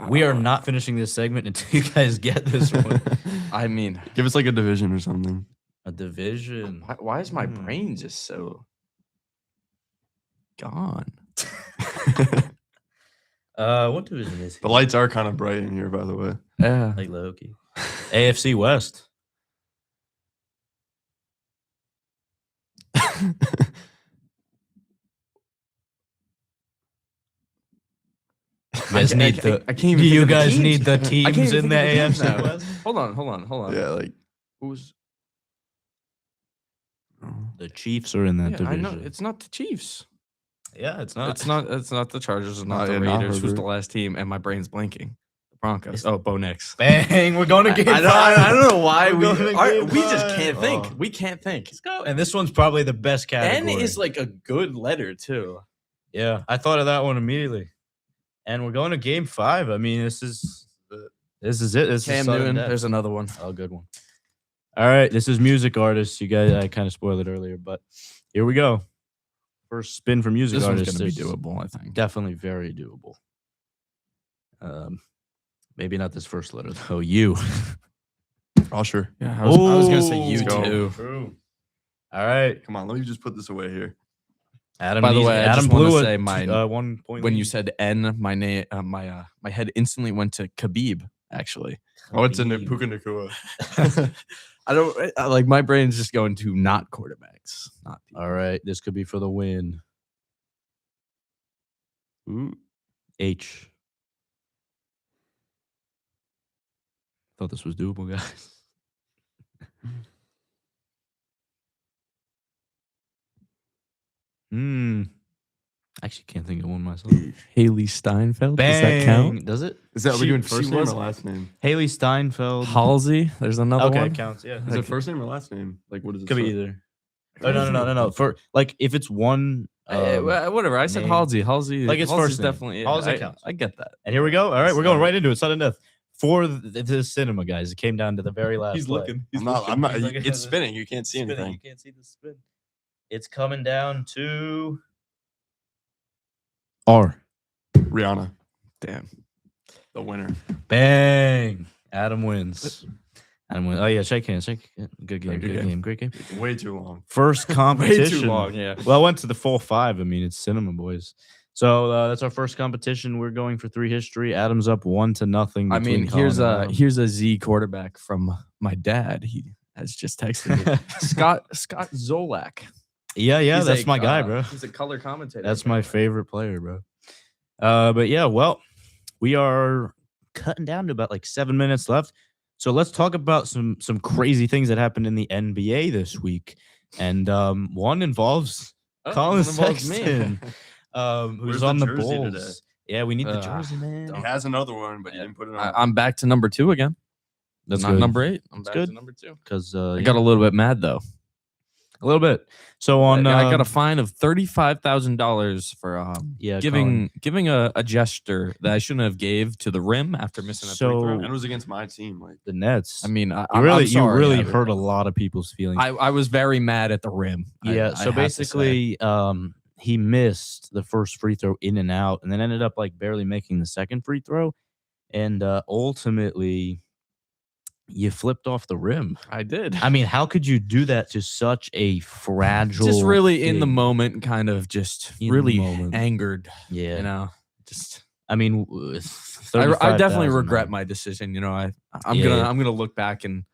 We are not finishing this segment until you guys get this one. I mean, Give us like a division or something. A division. why is my Hmm. brain just so gone? What division is The lights are kind of bright in here, by the way. Yeah. like Loki? AFC West. You guys need the. I can't even. You think of the guys teams. need the I can't teams even in the think of AFC teams now. West. Hold on. Yeah, like Who's? The Chiefs are in that Yeah, I division. know it's not the Chiefs. Yeah, it's not. It's not. It's not the Chargers. It's not Not- the yeah, not Raiders. Who's the Herbert. last team? And my brain's blinking. The Broncos. It's- Bo Nix. Bang! We're going to game I five. don't know why We're going to game we just five. can't think. Oh. We can't think. Let's go. And this one's probably the best category. N is like a good letter too. Yeah, I thought of that one immediately. And we're going to game 5. I mean, this is it. This is Cam sudden Newton. death. There's another one. Oh, good one. All right, this is music artists. You guys, I kind of spoiled it earlier, but here we go. First spin for music This one's artists. gonna be There's doable, I think. Definitely very doable. Maybe not this first letter though. U. Usher. Yeah, I was gonna say you Let's go. too. True. All right, Come on, let me just put this away here. Adam. By the needs- way, I Adam just wanna blew say a my- 1 point. When you lead. said N, my name, my head instantly went to Khabib. Actually, Oh, it's in there. Khabib. Puka Nacua. I don't like my brain's just going to not quarterbacks. Not people. All right, this could be for the win. Ooh. H. Thought this was doable, guys. Actually, can't think of one myself. Haley Steinfeld. Bang. Does that count? Does it? Is that we She- doing she first name was- or last name? Haley Steinfeld. Halsey. There's another Okay, one. it counts. Yeah, Is it first name or last name? Like, what is it? could be either. Oh no. For like, if it's one. Whatever. I said name. Halsey. Halsey. Like it's Halsey's first name. definitely. Yeah, Halsey I, counts. I get that. And here we go. All right, we're going right into it. Sudden death for the cinema, guys. It came down to the very last. play. I'm not. He's looking. It's spinning. You can't see Spinning. anything. You can't see the spin. It's coming down to R. Rihanna, Damn. the winner. Bang! Adam wins. Adam wins. Oh yeah, shake hands. Shake. Good game. Good game. Great game. Way too long. First Way competition. too long. Yeah. Well, I went to the full 5. I mean, it's cinema, boys. So that's our first competition. We're going for 3 history. Adam's up 1-0. I mean, between Colin and Adam. here's a Z quarterback from my dad. He has just texted me. Scott Zolak. Yeah, He's that's a, my guy, bro. He's a color commentator. That's my favorite player, bro. But yeah, well, we are cutting down to about like 7 minutes left. So let's talk about some crazy things that happened in the NBA this week. And one involves Colin Sexton, who's Where's on the the jersey Bulls. today? Yeah, we need the jersey, man. He has another one, but you didn't put it on. I'm back to number 2 again. That's not good. number 8. I'm That's back good. to number 2. Because I got a little bit mad though. a little bit. So on, I got a fine of $35,000 for giving a gesture that I shouldn't have gave to the rim after missing a free So- throw. And it was against my team. Like, the Nets. I mean, you I'm really sorry, hurt a lot of people's feelings. I was very mad at the rim. Yeah, I so have to say. basically, he missed the first free throw in and out, and then ended up like barely making the second free throw, and ultimately, you flipped off the rim. I did. I mean, how could you do that to such a fragile? Just really in the thing? moment, kind of just In the really moment. angered. Yeah. You know, just I mean, I definitely 35,000, regret man. my decision. You know, I'm Yeah. gonna look back and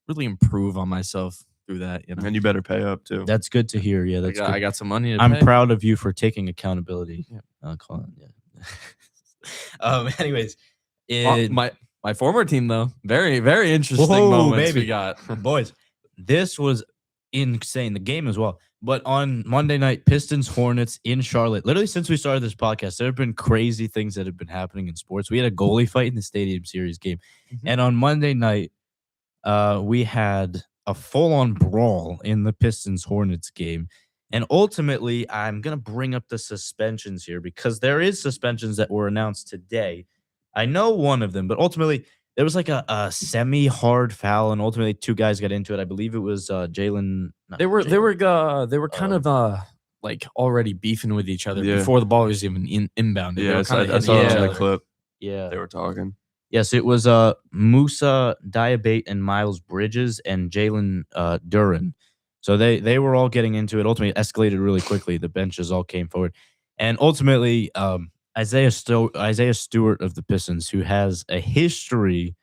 really improve on myself through that. You know, And you better pay up too. That's good to hear. Yeah, I that's got, good. I got some money to I'm pay. proud of you for taking accountability. Yeah. Colin, yeah. Anyways, My former team though, very very interesting Whoa, moments baby. we got. boys, this was insane. The game as well. But on Monday night, Pistons Hornets in Charlotte. Literally since we started this podcast, there have been crazy things that have been happening in sports. We had a goalie fight in the Stadium Series game, and on Monday night, we had a full-on brawl in the Pistons Hornets game. And ultimately, I'm gonna bring up the suspensions here because there is suspensions that were announced today. I know one of them, but ultimately there was like a semi-hard foul, and ultimately two guys got into it. I believe it was Jalen. They were kind of like already beefing with each other Yeah. before the ball was even inbounded. They Yeah, were kinda I hitting saw each it in the other. clip. Yeah. They were talking. Yes, it was Musa Diabate and Miles Bridges and Jalen Duran. So they were all getting into it. Ultimately, it escalated really quickly. The benches all came forward, and ultimately, Isaiah Stewart of the Pistons, who has a history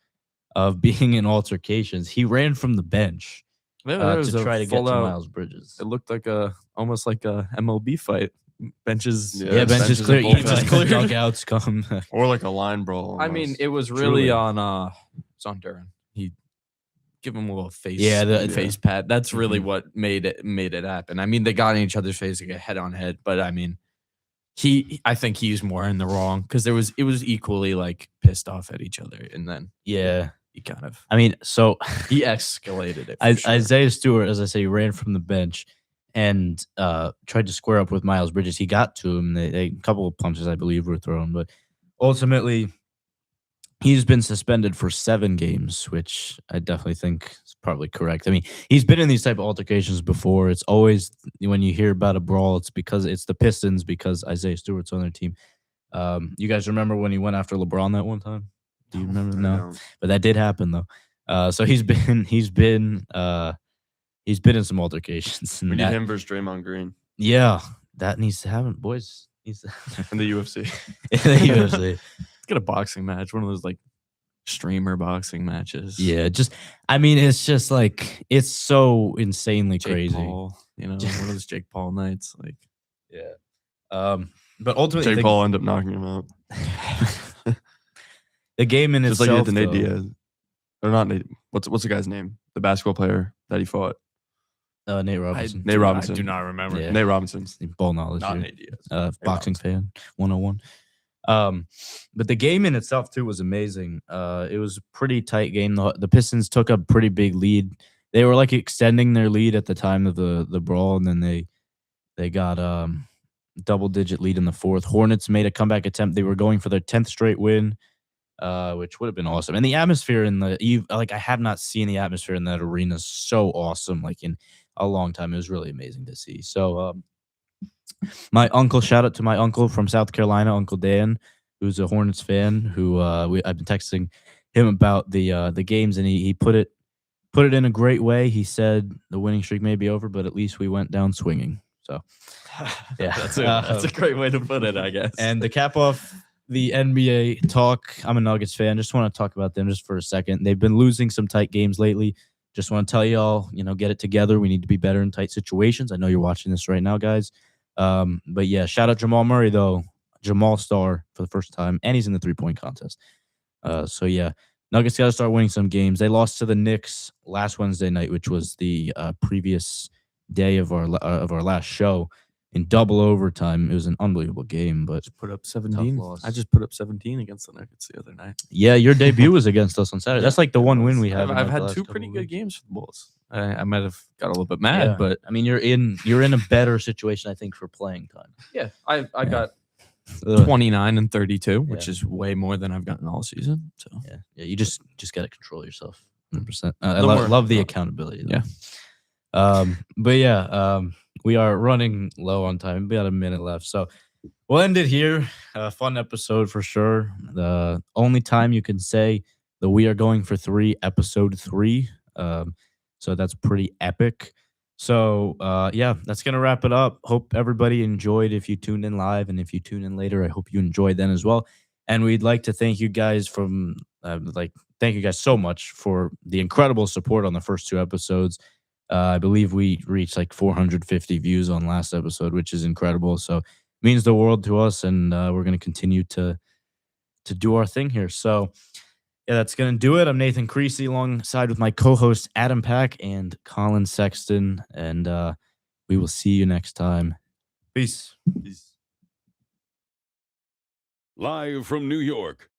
of being in altercations, he ran from the bench There to was a try to get to full-out- Miles Bridges. It looked like almost like a MLB fight. Benches, Yeah, Yeah, benches benches clear, and even bullpens. the dugouts come. Or like a line brawl. I mean, almost. it was really Truly. on it's on Duran. He give him a little face, Yeah, face pat. That's really Mhm. what made it happen. I mean, they got in each other's face like head on head, but I mean, I think he's more in the wrong because it was equally like pissed off at each other, and then Yeah, he kind of I mean, so he escalated it. For sure. Isaiah Stewart, as I say, ran from the bench and tried to square up with Miles Bridges. He got to him. A couple of punches, I believe, were thrown, but ultimately, he's been suspended for 7 games, which I definitely think is probably correct. I mean, he's been in these type of altercations before. It's always when you hear about a brawl, it's because it's the Pistons because Isaiah Stewart's on their team. You guys remember when he went after LeBron that one time? Do you remember? I No, don't. but that did happen though. So he's been in some altercations. And We need that- him versus Draymond Green Yeah, that needs to happen, boys. Needs to in the UFC. in the UFC. Let's get a boxing match, one of those like streamer boxing matches. Yeah, I mean, it's just like it's so insanely Jake crazy. Paul, one of those Jake Paul nights. Like, Yeah. But ultimately, Jake Paul ended up knocking him out. the game in Just like itself, he did to Nate though, Diaz. Or not Nate. What's the guy's name? The basketball player that he fought. Nate Robinson. Nate Robinson. I do not remember. Yeah. Nate Robinson. Ball knowledge. Not here. Nate Diaz. Boxing fan 101. But the game in itself too was amazing. It was a pretty tight game. The Pistons took a pretty big lead. They were like extending their lead at the time of the brawl, and then they got double-digit lead in the fourth. Hornets made a comeback attempt. They were going for their 10th straight win, which would have been awesome. And the atmosphere I have not seen the atmosphere in that arena so awesome, like in a long time. It was really amazing to see. So my uncle, shout out to my uncle from South Carolina, Uncle Dan, who's a Hornets fan, who I've been texting him about the games, and he put it in a great way. He said the winning streak may be over, but at least we went down swinging. So yeah, that's a great way to put it, I guess. And to cap off the NBA talk, I'm a Nuggets fan. Just want to talk about them just for a second. They've been losing some tight games lately. Just want to tell y'all, get it together. We need to be better in tight situations. I know you're watching this right now, guys. But yeah, shout out Jamal Murray, though. Jamal Star for the first time, and he's in the 3-point contest. So yeah, Nuggets got to start winning some games. They lost to the Knicks last Wednesday night, which was the previous day of our last show, in double overtime. It was an unbelievable game, but put up 17. loss. I just put up 17 against the Nuggets the other night. yeah, your debut was against us on Saturday. That's like the one win we have. I've had 2 pretty good games for the Bulls. I might have got a little bit mad, but I mean, you're in a better situation, I think, for playing time. yeah, I got Ugh. 29 and 32, which Yeah. is way more than I've gotten all season. So Yeah, you just got to control yourself 100%. I No more. love the accountability, though. But yeah, we are running low on time. We got a minute left, so we'll end it here. Fun episode for sure. The only time you can say the We Are Going for 3 episode 3. So that's pretty epic. So yeah, that's gonna wrap it up. Hope everybody enjoyed. If you tuned in live, and if you tune in later, I hope you enjoyed then as well. And we'd like to thank you guys thank you guys so much for the incredible support on the first 2 episodes. I believe we reached like 450 views on last episode, which is incredible. So means the world to us, and we're gonna continue to do our thing here. So yeah, that's going to do it. I'm Nathan Creasy alongside with my co-host Adam Pack and Colin Sexton, and we will see you next time. Peace. Live from New York,